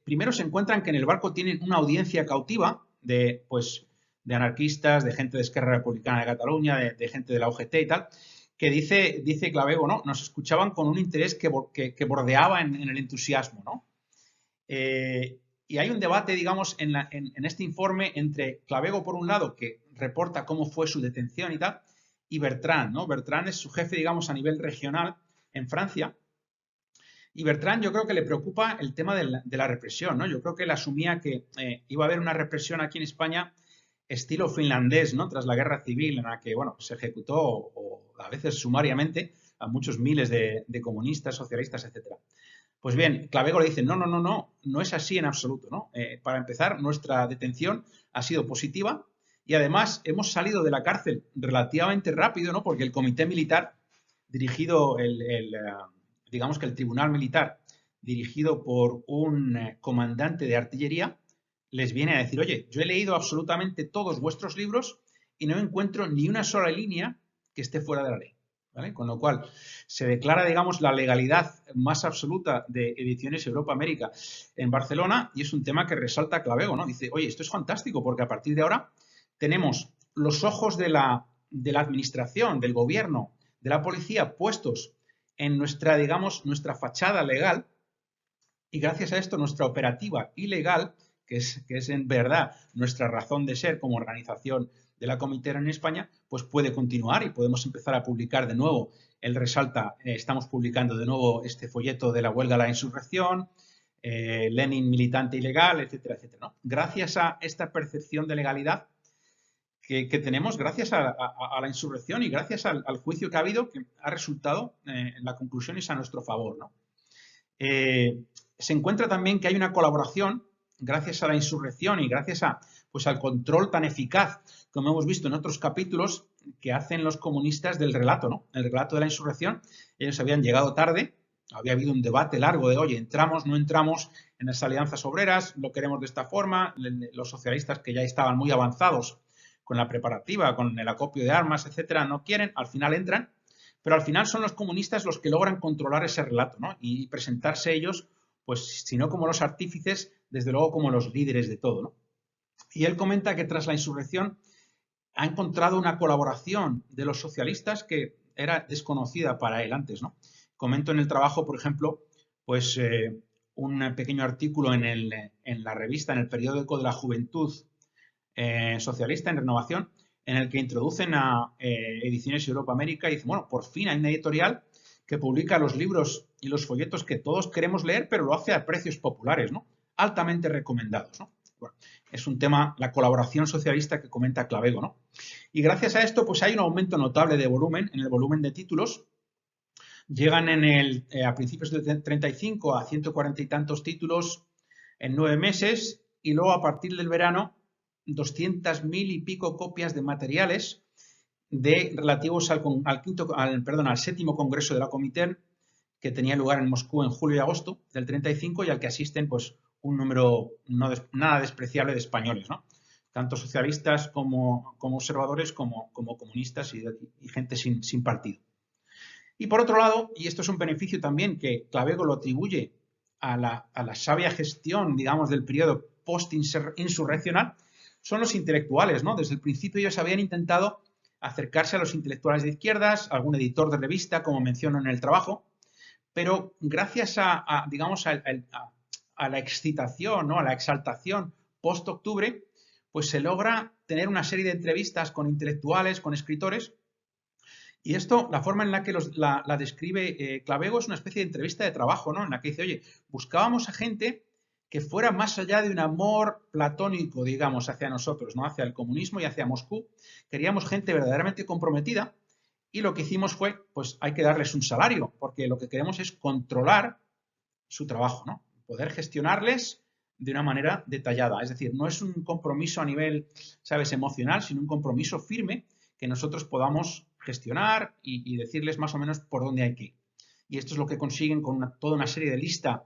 primero se encuentran que en el barco tienen una audiencia cautiva de, pues, de anarquistas, de gente de Esquerra Republicana de Cataluña, de gente de la UGT y tal, que dice Clavego, ¿no? Nos escuchaban con un interés que bordeaba en el entusiasmo, ¿no? Y hay un debate, digamos, en este informe entre Clavego, por un lado, que reporta cómo fue su detención y tal, y Bertrand, ¿no? Bertrand es su jefe, digamos, a nivel regional en Francia. Y Bertrand yo creo que le preocupa el tema de la represión, ¿no? Yo creo que él asumía que iba a haber una represión aquí en España estilo finlandés, ¿no? Tras la guerra civil, en la que, bueno, se ejecutó, o a veces sumariamente, a muchos miles de comunistas, socialistas, etcétera. Pues bien, Clavego le dice, no es así en absoluto, ¿no? Para empezar, nuestra detención ha sido positiva y además hemos salido de la cárcel relativamente rápido, ¿no? Porque el comité militar, dirigido, digamos que el tribunal militar, dirigido por un comandante de artillería, les viene a decir, oye, yo he leído absolutamente todos vuestros libros y no encuentro ni una sola línea que esté fuera de la ley. ¿Vale? Con lo cual, se declara, digamos, la legalidad más absoluta de Ediciones Europa-América en Barcelona y es un tema que resalta Clavego, ¿no? Dice, oye, esto es fantástico porque a partir de ahora tenemos los ojos de la administración, del gobierno, de la policía puestos en nuestra, digamos, nuestra fachada legal y gracias a esto nuestra operativa ilegal, que es en verdad nuestra razón de ser como organización de la Comitera en España, pues puede continuar y podemos empezar a publicar de nuevo. Él resalta, estamos publicando de nuevo este folleto de la huelga a la insurrección, Lenin militante ilegal, etcétera, etcétera, ¿no? Gracias a esta percepción de legalidad que tenemos, gracias a la insurrección y gracias al juicio que ha habido, que ha resultado, la conclusión es a nuestro favor, ¿no? Se encuentra también que hay una colaboración gracias a la insurrección y gracias pues, al control tan eficaz, como hemos visto en otros capítulos, que hacen los comunistas del relato, ¿no? El relato de la insurrección, ellos habían llegado tarde, había habido un debate largo de, oye, entramos, no entramos en las alianzas obreras, lo queremos de esta forma, los socialistas que ya estaban muy avanzados con la preparativa, con el acopio de armas, etcétera, no quieren, al final entran, pero al final son los comunistas los que logran controlar ese relato, ¿no? Y presentarse ellos, pues si no como los artífices, desde luego como los líderes de todo, ¿no? Y él comenta que tras la insurrección ha encontrado una colaboración de los socialistas que era desconocida para él antes, ¿no? Comento en el trabajo, por ejemplo, pues un pequeño artículo en la revista, en el periódico de la Juventud Socialista en Renovación, en el que introducen a Ediciones Europa América y dicen, bueno, por fin hay una editorial que publica los libros y los folletos que todos queremos leer, pero lo hace a precios populares, ¿no? Altamente recomendados, ¿no? Bueno, es un tema, la colaboración socialista que comenta Clavego, ¿no? Y gracias a esto, pues hay un aumento notable de volumen, en el volumen de títulos. Llegan a principios del 35 a 140 y tantos títulos en 9 meses y luego a partir del verano 200.000 y pico copias de materiales relativos al séptimo congreso de la Comité que tenía lugar en Moscú en julio y agosto del 35 y al que asisten pues un número nada despreciable de españoles, ¿no? tanto socialistas como observadores, como comunistas y gente sin partido. Y por otro lado, y esto es un beneficio también que Clavego lo atribuye a la sabia gestión, digamos, del periodo post-insurreccional, son los intelectuales, ¿no? Desde el principio ellos habían intentado acercarse a los intelectuales de izquierdas, algún editor de revista, como menciono en el trabajo, pero gracias digamos, a la excitación, ¿no? A la exaltación post-octubre, pues se logra tener una serie de entrevistas con intelectuales, con escritores, y esto, la forma en la que la describe Clavego es una especie de entrevista de trabajo, ¿no? En la que dice, oye, buscábamos a gente que fuera más allá de un amor platónico, digamos, hacia nosotros, ¿no? Hacia el comunismo y hacia Moscú. Queríamos gente verdaderamente comprometida y lo que hicimos fue, pues hay que darles un salario, porque lo que queremos es controlar su trabajo, ¿no? Poder gestionarles de una manera detallada. Es decir, no es un compromiso a nivel, ¿sabes?, emocional, sino un compromiso firme que nosotros podamos gestionar y decirles más o menos por dónde hay que ir. Y esto es lo que consiguen con toda una serie de lista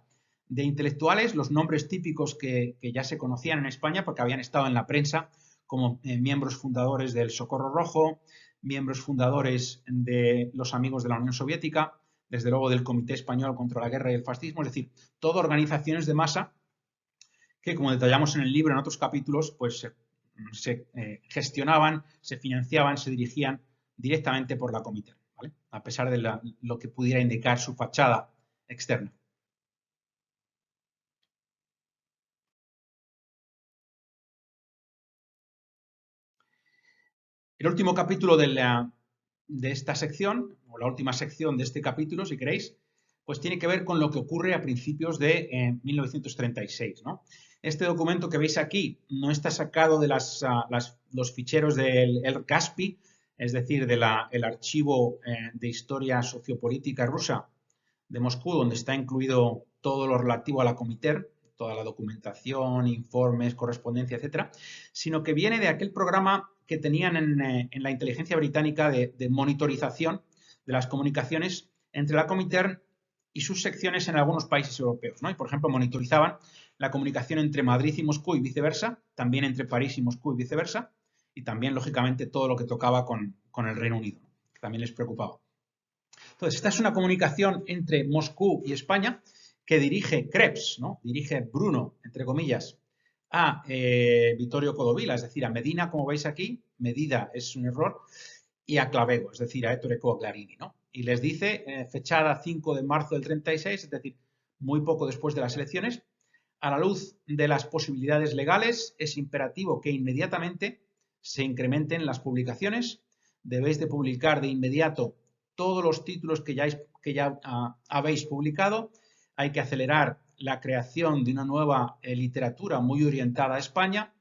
de intelectuales, los nombres típicos que ya se conocían en España porque habían estado en la prensa, como miembros fundadores del Socorro Rojo, miembros fundadores de los Amigos de la Unión Soviética, desde luego del Comité Español contra la Guerra y el Fascismo, es decir, todo organizaciones de masa que, como detallamos en el libro en otros capítulos, pues se gestionaban, se financiaban, se dirigían directamente por la Comité, ¿vale? A pesar de lo que pudiera indicar su fachada externa. El último capítulo de esta sección, o la última sección de este capítulo, si queréis, pues tiene que ver con lo que ocurre a principios de 1936, ¿no? Este documento que veis aquí no está sacado de los ficheros del GASPI, es decir, del archivo de historia sociopolítica rusa de Moscú, donde está incluido todo lo relativo a la Comiter, toda la documentación, informes, correspondencia, etcétera, sino que viene de aquel programa que tenían en la inteligencia británica de monitorización de las comunicaciones entre la Comintern y sus secciones en algunos países europeos, ¿no? Y, por ejemplo, monitorizaban la comunicación entre Madrid y Moscú y viceversa, también entre París y Moscú y viceversa, y también, lógicamente, todo lo que tocaba con el Reino Unido, que también les preocupaba. Entonces, esta es una comunicación entre Moscú y España que dirige Krebs, ¿no? Dirige Bruno, entre comillas, a Vittorio Codovilla, es decir, a Medina, como veis aquí, Medida es un error, y a Clavego, es decir, a Ettore Clarini, ¿no? Y les dice, fechada 5 de marzo del 36, es decir, muy poco después de las elecciones, a la luz de las posibilidades legales, es imperativo que inmediatamente se incrementen las publicaciones, debéis de publicar de inmediato todos los títulos que ya habéis publicado, hay que acelerar la creación de una nueva literatura muy orientada a España,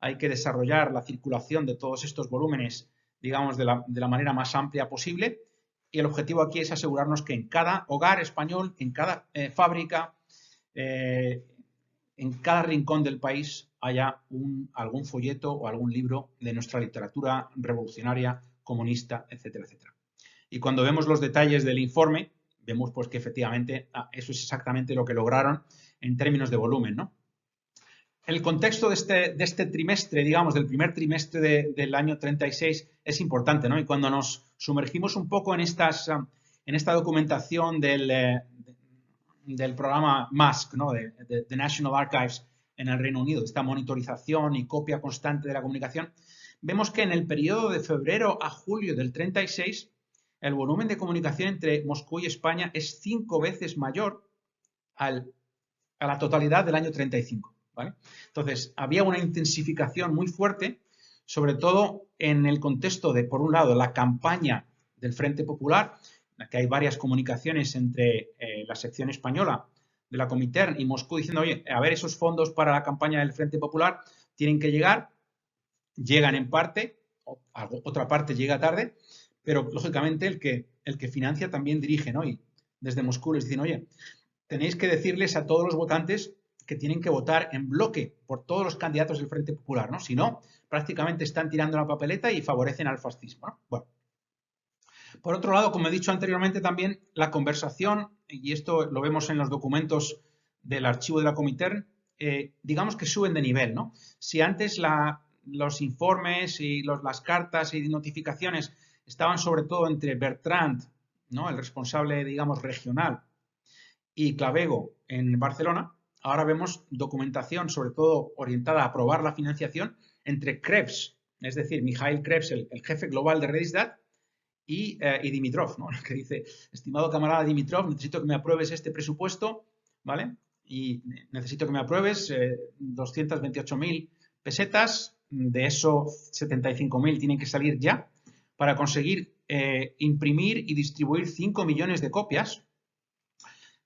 hay que desarrollar la circulación de todos estos volúmenes, digamos, de la manera más amplia posible, y el objetivo aquí es asegurarnos que en cada hogar español, en cada fábrica, en cada rincón del país haya algún folleto o algún libro de nuestra literatura revolucionaria, comunista, etcétera, etcétera. Y cuando vemos los detalles del informe, vemos pues que efectivamente eso es exactamente lo que lograron en términos de volumen, ¿no? El contexto de este trimestre, digamos, del primer trimestre del año 36 es importante, ¿no? Y cuando nos sumergimos un poco en esta documentación del programa MASC, ¿no? de National Archives en el Reino Unido, esta monitorización y copia constante de la comunicación, vemos que en el periodo de febrero a julio del 36 el volumen de comunicación entre Moscú y España es 5 veces mayor a la totalidad del año 35. ¿Vale? Entonces, había una intensificación muy fuerte, sobre todo en el contexto de, por un lado, la campaña del Frente Popular, en la que hay varias comunicaciones entre la sección española de la Comintern y Moscú diciendo, oye, a ver, esos fondos para la campaña del Frente Popular tienen que llegar, llegan en parte, otra parte llega tarde, pero lógicamente el que financia también dirige, ¿no? Y desde Moscú les dicen, oye, tenéis que decirles a todos los votantes que tienen que votar en bloque por todos los candidatos del Frente Popular, ¿no? Si no, prácticamente están tirando la papeleta y favorecen al fascismo, ¿no? Bueno. Por otro lado, como he dicho anteriormente también, la conversación, y esto lo vemos en los documentos del archivo de la Comintern, digamos que suben de nivel, ¿no? Si antes los informes y las cartas y notificaciones estaban sobre todo entre Bertrand, ¿no? El responsable, digamos, regional, y Clavego en Barcelona, ahora vemos documentación sobre todo orientada a aprobar la financiación entre Krebs, es decir, Mikhail Krebs, el jefe global de Redisdat, y Dimitrov, ¿no? Que dice, estimado camarada Dimitrov, necesito que me apruebes este presupuesto, ¿vale? Y necesito que me apruebes 228.000 pesetas, de eso 75.000 tienen que salir ya, para conseguir imprimir y distribuir 5 millones de copias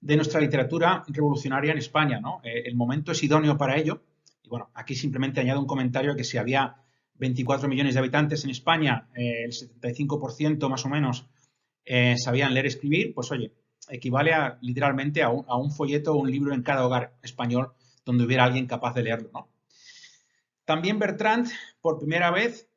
de nuestra literatura revolucionaria en España, ¿no? El momento es idóneo para ello. Y bueno, aquí simplemente añado un comentario que si había 24 millones de habitantes en España, el 75% más o menos sabían leer y escribir, pues oye, equivale a, literalmente a un folleto o un libro en cada hogar español donde hubiera alguien capaz de leerlo, ¿no? También Bertrand, por primera vez,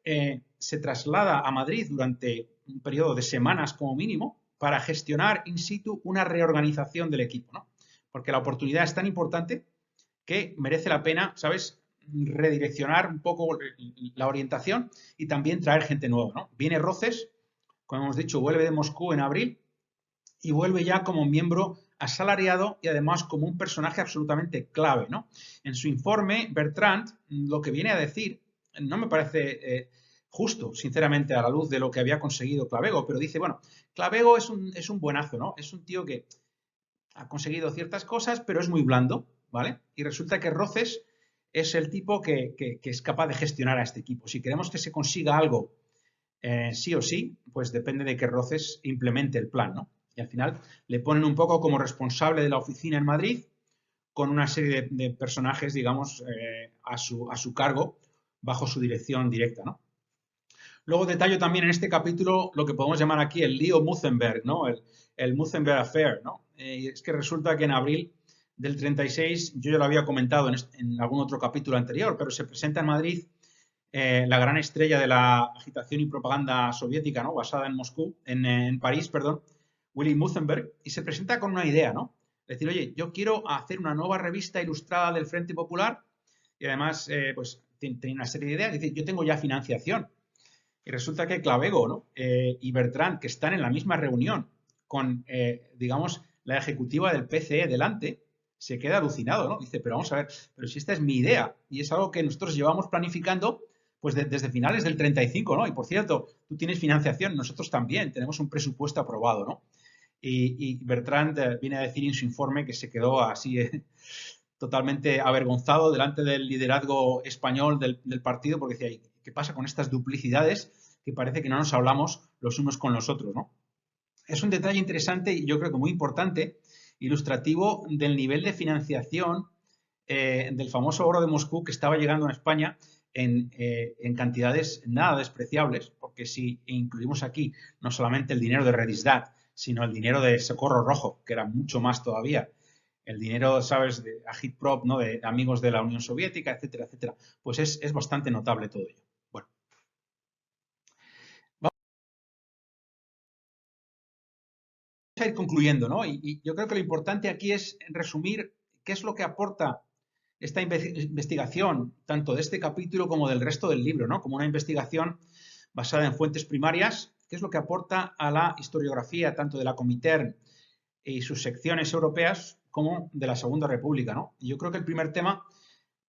se traslada a Madrid durante un periodo de semanas como mínimo para gestionar in situ una reorganización del equipo, ¿no? Porque la oportunidad es tan importante que merece la pena, ¿sabes?, redireccionar un poco la orientación y también traer gente nueva, ¿no? Viene Roces, como hemos dicho, vuelve de Moscú en abril y vuelve ya como miembro asalariado y además como un personaje absolutamente clave, ¿no? En su informe, Bertrand lo que viene a decir no me parece justo, sinceramente, a la luz de lo que había conseguido Clavego, pero dice, bueno, Clavego es un buenazo, ¿no? Es un tío que ha conseguido ciertas cosas, pero es muy blando, ¿vale? Y resulta que Roces es el tipo que es capaz de gestionar a este equipo. Si queremos que se consiga algo sí o sí, pues depende de que Roces implemente el plan, ¿no? Y al final le ponen un poco como responsable de la oficina en Madrid, con una serie de personajes, digamos, a su cargo, bajo su dirección directa, ¿no? Luego detallo también en este capítulo lo que podemos llamar aquí el lío Mutzenberg, ¿no? El Mutzenberg Affair, ¿no? Es que resulta que en abril del 36, yo ya lo había comentado en algún otro capítulo anterior, pero se presenta en Madrid la gran estrella de la agitación y propaganda soviética, ¿no? Basada en Moscú, en París, perdón, Willy Mutzenberg, y se presenta con una idea, ¿no? Es decir, oye, yo quiero hacer una nueva revista ilustrada del Frente Popular y además, pues, tenía una serie de ideas. Es decir, yo tengo ya financiación. Y resulta que Clavego, ¿no? Y Bertrand, que están en la misma reunión con, digamos, la ejecutiva del PCE delante, se queda alucinado, ¿no? Dice, pero vamos a ver, pero si esta es mi idea y es algo que nosotros llevamos planificando pues desde finales del 35, ¿no? Y por cierto, tú tienes financiación, nosotros también tenemos un presupuesto aprobado, ¿no? Y Bertrand viene a decir en su informe que se quedó así totalmente avergonzado delante del liderazgo español del partido porque decía, ¿qué pasa con estas duplicidades que parece que no nos hablamos los unos con los otros, ¿no? Es un detalle interesante y yo creo que muy importante, ilustrativo del nivel de financiación del famoso oro de Moscú que estaba llegando a España en cantidades nada despreciables, porque si incluimos aquí no solamente el dinero de Redisdat, sino el dinero de Socorro Rojo, que era mucho más todavía, el dinero, ¿sabes?, de Agitprop, ¿no?, de amigos de la Unión Soviética, etcétera, etcétera, pues es bastante notable todo ello. Bueno, vamos a ir concluyendo, ¿no? Y yo creo que lo importante aquí es resumir qué es lo que aporta esta investigación, tanto de este capítulo como del resto del libro, ¿no? Como una investigación basada en fuentes primarias, qué es lo que aporta a la historiografía tanto de la Comintern y sus secciones europeas como de la Segunda República, ¿no? Y yo creo que el primer tema,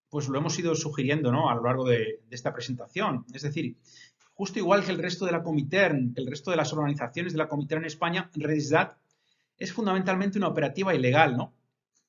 pues lo hemos ido sugiriendo, ¿no?, a lo largo de esta presentación. Es decir, justo igual que el resto de la Comintern, que el resto de las organizaciones de la Comintern en España, Redisdat es fundamentalmente una operativa ilegal, ¿no?,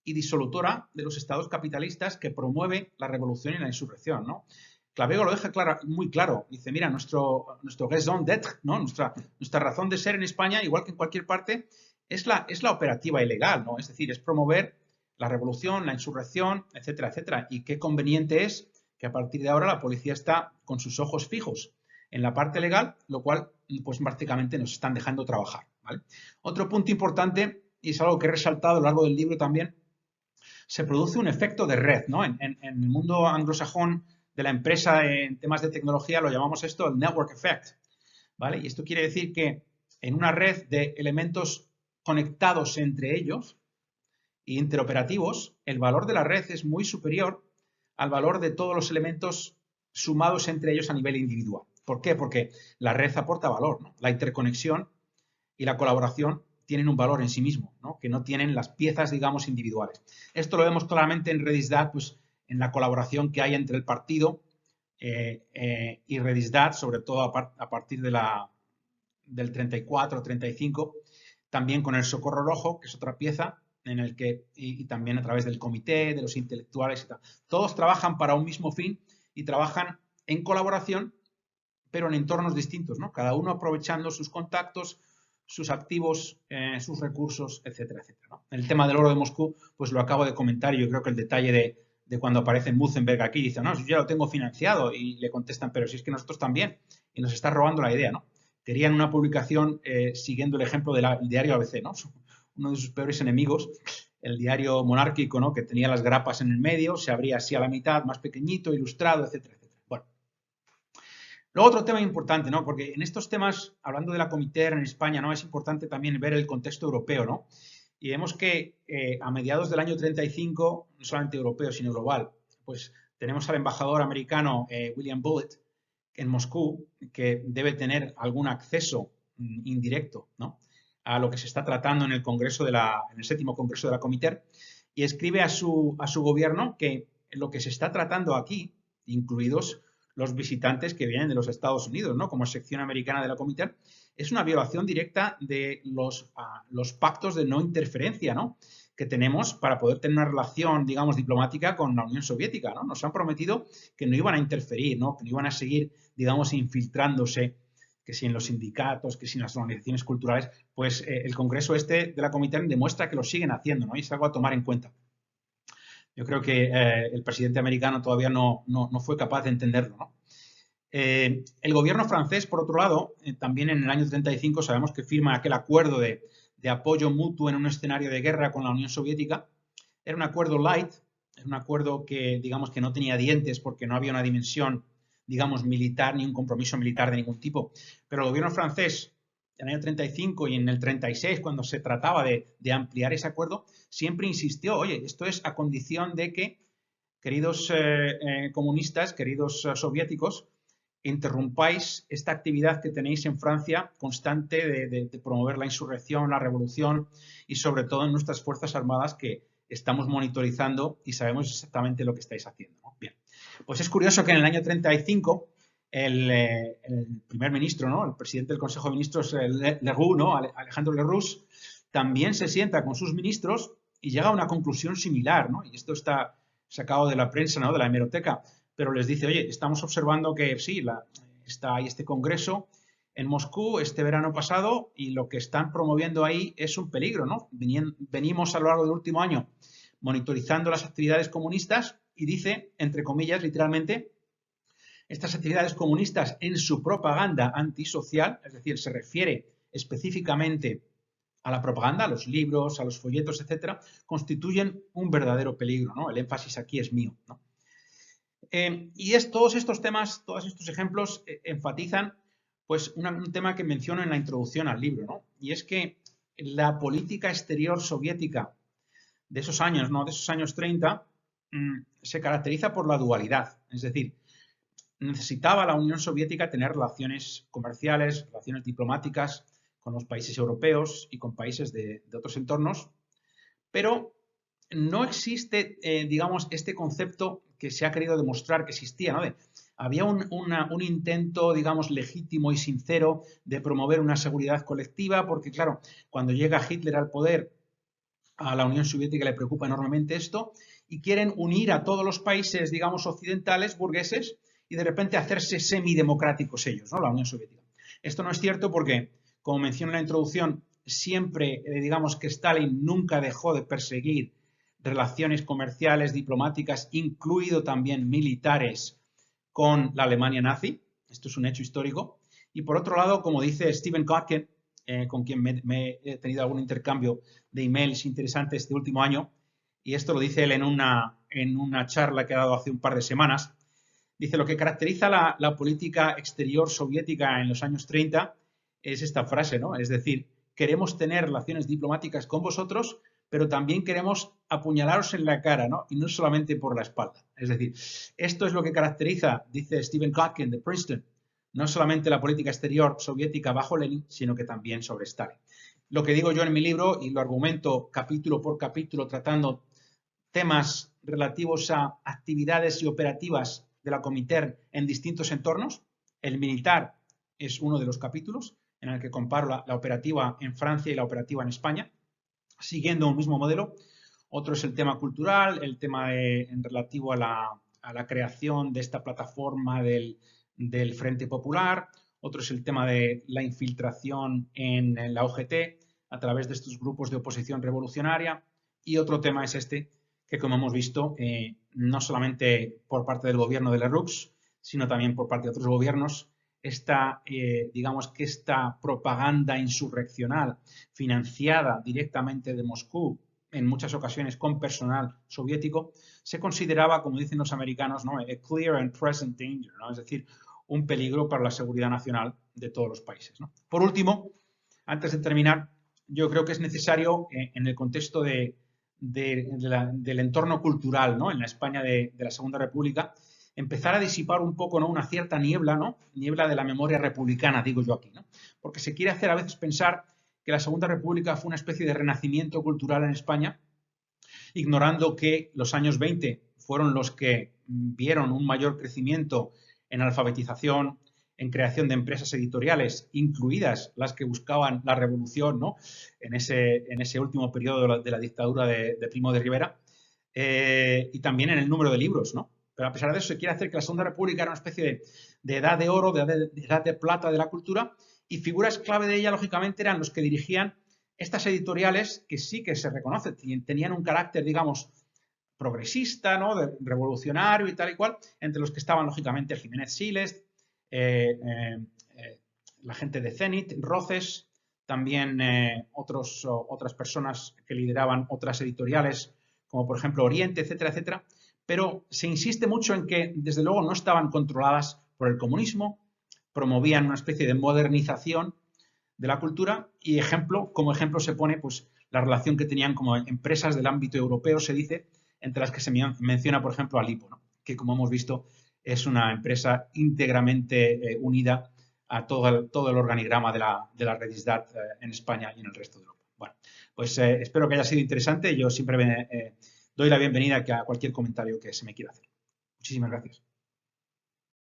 y disolutora de los estados capitalistas que promueve la revolución y la insurrección, ¿no? Clavego lo deja muy claro. Dice, mira, nuestro raison d'être, ¿no?, nuestra razón de ser en España, igual que en cualquier parte, es la operativa ilegal, ¿no? Es decir, es promover la revolución, la insurrección, etcétera, etcétera. Y qué conveniente es que a partir de ahora la policía está con sus ojos fijos en la parte legal, lo cual, pues prácticamente nos están dejando trabajar, ¿vale? Otro punto importante, y es algo que he resaltado a lo largo del libro también, se produce un efecto de red, ¿no? En el mundo anglosajón de la empresa en temas de tecnología lo llamamos esto el network effect, ¿vale? Y esto quiere decir que en una red de elementos conectados entre ellos y interoperativos, el valor de la red es muy superior al valor de todos los elementos sumados entre ellos a nivel individual. ¿Por qué? Porque la red aporta valor, ¿no? La interconexión y la colaboración tienen un valor en sí mismo, ¿no? Que no tienen las piezas, digamos, individuales. Esto lo vemos claramente en Redisdat, pues en la colaboración que hay entre el partido y Redisdat, sobre todo a partir del 34 o 35, también con el Socorro Rojo, que es otra pieza, en el que, y también a través del comité, de los intelectuales y tal. Todos trabajan para un mismo fin y trabajan en colaboración, pero en entornos distintos, ¿no? Cada uno aprovechando sus contactos, sus activos, sus recursos, etcétera, etcétera, ¿no? El tema del oro de Moscú, pues lo acabo de comentar y yo creo que el detalle de cuando aparece Mutzenberg aquí, dice, no, yo ya lo tengo financiado, y le contestan, pero si es que nosotros también, y nos está robando la idea, ¿no? Querían una publicación siguiendo el ejemplo del diario ABC, ¿no? Uno de sus peores enemigos, el diario monárquico, ¿no? Que tenía las grapas en el medio, se abría así a la mitad, más pequeñito, ilustrado, etcétera, etcétera. Bueno. Luego otro tema importante, ¿no? Porque en estos temas, hablando de la Comiter en España, ¿no? Es importante también ver el contexto europeo, ¿no? Y vemos que a mediados del año 35, no solamente europeo, sino global, pues tenemos al embajador americano William Bullitt en Moscú, que debe tener algún acceso indirecto, ¿no? A lo que se está tratando en el Congreso en el 7º Congreso de la Comiter, y escribe a su gobierno que lo que se está tratando aquí, incluidos los visitantes que vienen de los Estados Unidos, ¿no? Como sección americana de la Comiter, es una violación directa de los pactos de no interferencia, ¿no? Que tenemos para poder tener una relación, digamos, diplomática con la Unión Soviética, ¿no? Nos han prometido que no iban a interferir, ¿no? Que no iban a seguir, digamos, infiltrándose, que si en los sindicatos, que si en las organizaciones culturales, pues el Congreso de la Comiter demuestra que lo siguen haciendo, ¿no? Y es algo a tomar en cuenta. Yo creo que el presidente americano todavía no fue capaz de entenderlo, ¿no? El gobierno francés, por otro lado, también en el año 35 sabemos que firma aquel acuerdo de apoyo mutuo en un escenario de guerra con la Unión Soviética. Era un acuerdo light, es un acuerdo que, digamos, que no tenía dientes porque no había una dimensión, digamos, militar ni un compromiso militar de ningún tipo. Pero el gobierno francés, en el año 35 y en el 36, cuando se trataba de ampliar ese acuerdo, siempre insistió, oye, esto es a condición de que, queridos comunistas, queridos soviéticos, interrumpáis esta actividad que tenéis en Francia constante de promover la insurrección, la revolución y sobre todo en nuestras Fuerzas Armadas que estamos monitorizando y sabemos exactamente lo que estáis haciendo, ¿no? Bien, pues es curioso que en el año 35 el primer ministro, ¿no? El presidente del Consejo de Ministros, Leroux, ¿no? Alejandro Lerroux, también se sienta con sus ministros y llega a una conclusión similar, ¿no? Y esto está sacado de la prensa, ¿no? De la hemeroteca, pero les dice, oye, estamos observando que sí, está ahí este congreso en Moscú este verano pasado y lo que están promoviendo ahí es un peligro, ¿no? Venimos a lo largo del último año monitorizando las actividades comunistas y dice, entre comillas, literalmente, estas actividades comunistas en su propaganda antisocial, es decir, se refiere específicamente a la propaganda, a los libros, a los folletos, etcétera, constituyen un verdadero peligro, ¿no? El énfasis aquí es mío, ¿no? Todos estos temas, todos estos ejemplos enfatizan pues un tema que menciono en la introducción al libro, ¿no? Y es que la política exterior soviética de esos años, ¿no? De esos años 30, se caracteriza por la dualidad. Es decir, necesitaba la Unión Soviética tener relaciones comerciales, relaciones diplomáticas con los países europeos y con países de otros entornos, pero no existe, digamos, este concepto que se ha querido demostrar que existía, ¿no? Había un intento, digamos, legítimo y sincero de promover una seguridad colectiva, porque, claro, cuando llega Hitler al poder, a la Unión Soviética le preocupa enormemente esto, y quieren unir a todos los países, digamos, occidentales, burgueses, y de repente hacerse semidemocráticos ellos, ¿no? La Unión Soviética. Esto no es cierto porque, como mencioné en la introducción, siempre, digamos, que Stalin nunca dejó de perseguir relaciones comerciales, diplomáticas, incluido también militares, con la Alemania nazi. Esto es un hecho histórico. Y por otro lado, como dice Stephen Kotkin, con quien me he tenido algún intercambio de emails interesantes este último año, y esto lo dice él en una charla que ha dado hace un par de semanas, dice, lo que caracteriza la política exterior soviética en los años 30 es esta frase, ¿no? Es decir, queremos tener relaciones diplomáticas con vosotros, pero también queremos apuñalaros en la cara, ¿no? Y no solamente por la espalda. Es decir, esto es lo que caracteriza, dice Stephen Kotkin de Princeton, no solamente la política exterior soviética bajo Lenin, sino que también sobre Stalin. Lo que digo yo en mi libro, y lo argumento capítulo por capítulo, tratando temas relativos a actividades y operativas de la Comintern en distintos entornos. El militar es uno de los capítulos en el que comparo la operativa en Francia y la operativa en España, siguiendo un mismo modelo. Otro es el tema cultural, el tema en relativo a la creación de esta plataforma del Frente Popular. Otro es el tema de la infiltración en la OGT a través de estos grupos de oposición revolucionaria. Y otro tema es este, que como hemos visto, no solamente por parte del gobierno de Lerroux, sino también por parte de otros gobiernos, digamos que esta propaganda insurreccional financiada directamente de Moscú, en muchas ocasiones con personal soviético, se consideraba, como dicen los americanos, ¿no? A clear and present danger, ¿no? Es decir, un peligro para la seguridad nacional de todos los países, ¿no? Por último, antes de terminar, yo creo que es necesario, en el contexto del entorno cultural, ¿no? En la España de la Segunda República, empezar a disipar un poco, ¿no? Una cierta niebla, ¿no? Niebla de la memoria republicana, digo yo aquí, ¿no? Porque se quiere hacer a veces pensar que la Segunda República fue una especie de renacimiento cultural en España, ignorando que los años 20 fueron los que vieron un mayor crecimiento en alfabetización, en creación de empresas editoriales, incluidas las que buscaban la revolución, ¿no? En ese último periodo de la dictadura de Primo de Rivera, y también en el número de libros, ¿no? Pero a pesar de eso se quiere hacer que la Segunda República era una especie de edad de oro, de edad de plata de la cultura, y figuras clave de ella, lógicamente, eran los que dirigían estas editoriales que sí que se reconoce, tenían un carácter, digamos, progresista, ¿no? Revolucionario y tal y cual, entre los que estaban, lógicamente, Jiménez Siles, la gente de Zenit, Roces, también otras personas que lideraban otras editoriales, como por ejemplo Oriente, etcétera, etcétera. Pero se insiste mucho en que, desde luego, no estaban controladas por el comunismo, promovían una especie de modernización de la cultura y como ejemplo se pone pues la relación que tenían como empresas del ámbito europeo, se dice, entre las que se menciona, por ejemplo, a Lipo, ¿no? Que como hemos visto es una empresa íntegramente unida a todo el organigrama de la Redisdat en España y en el resto de Europa. Bueno, pues espero que haya sido interesante. Yo siempre doy la bienvenida a cualquier comentario que se me quiera hacer. Muchísimas gracias.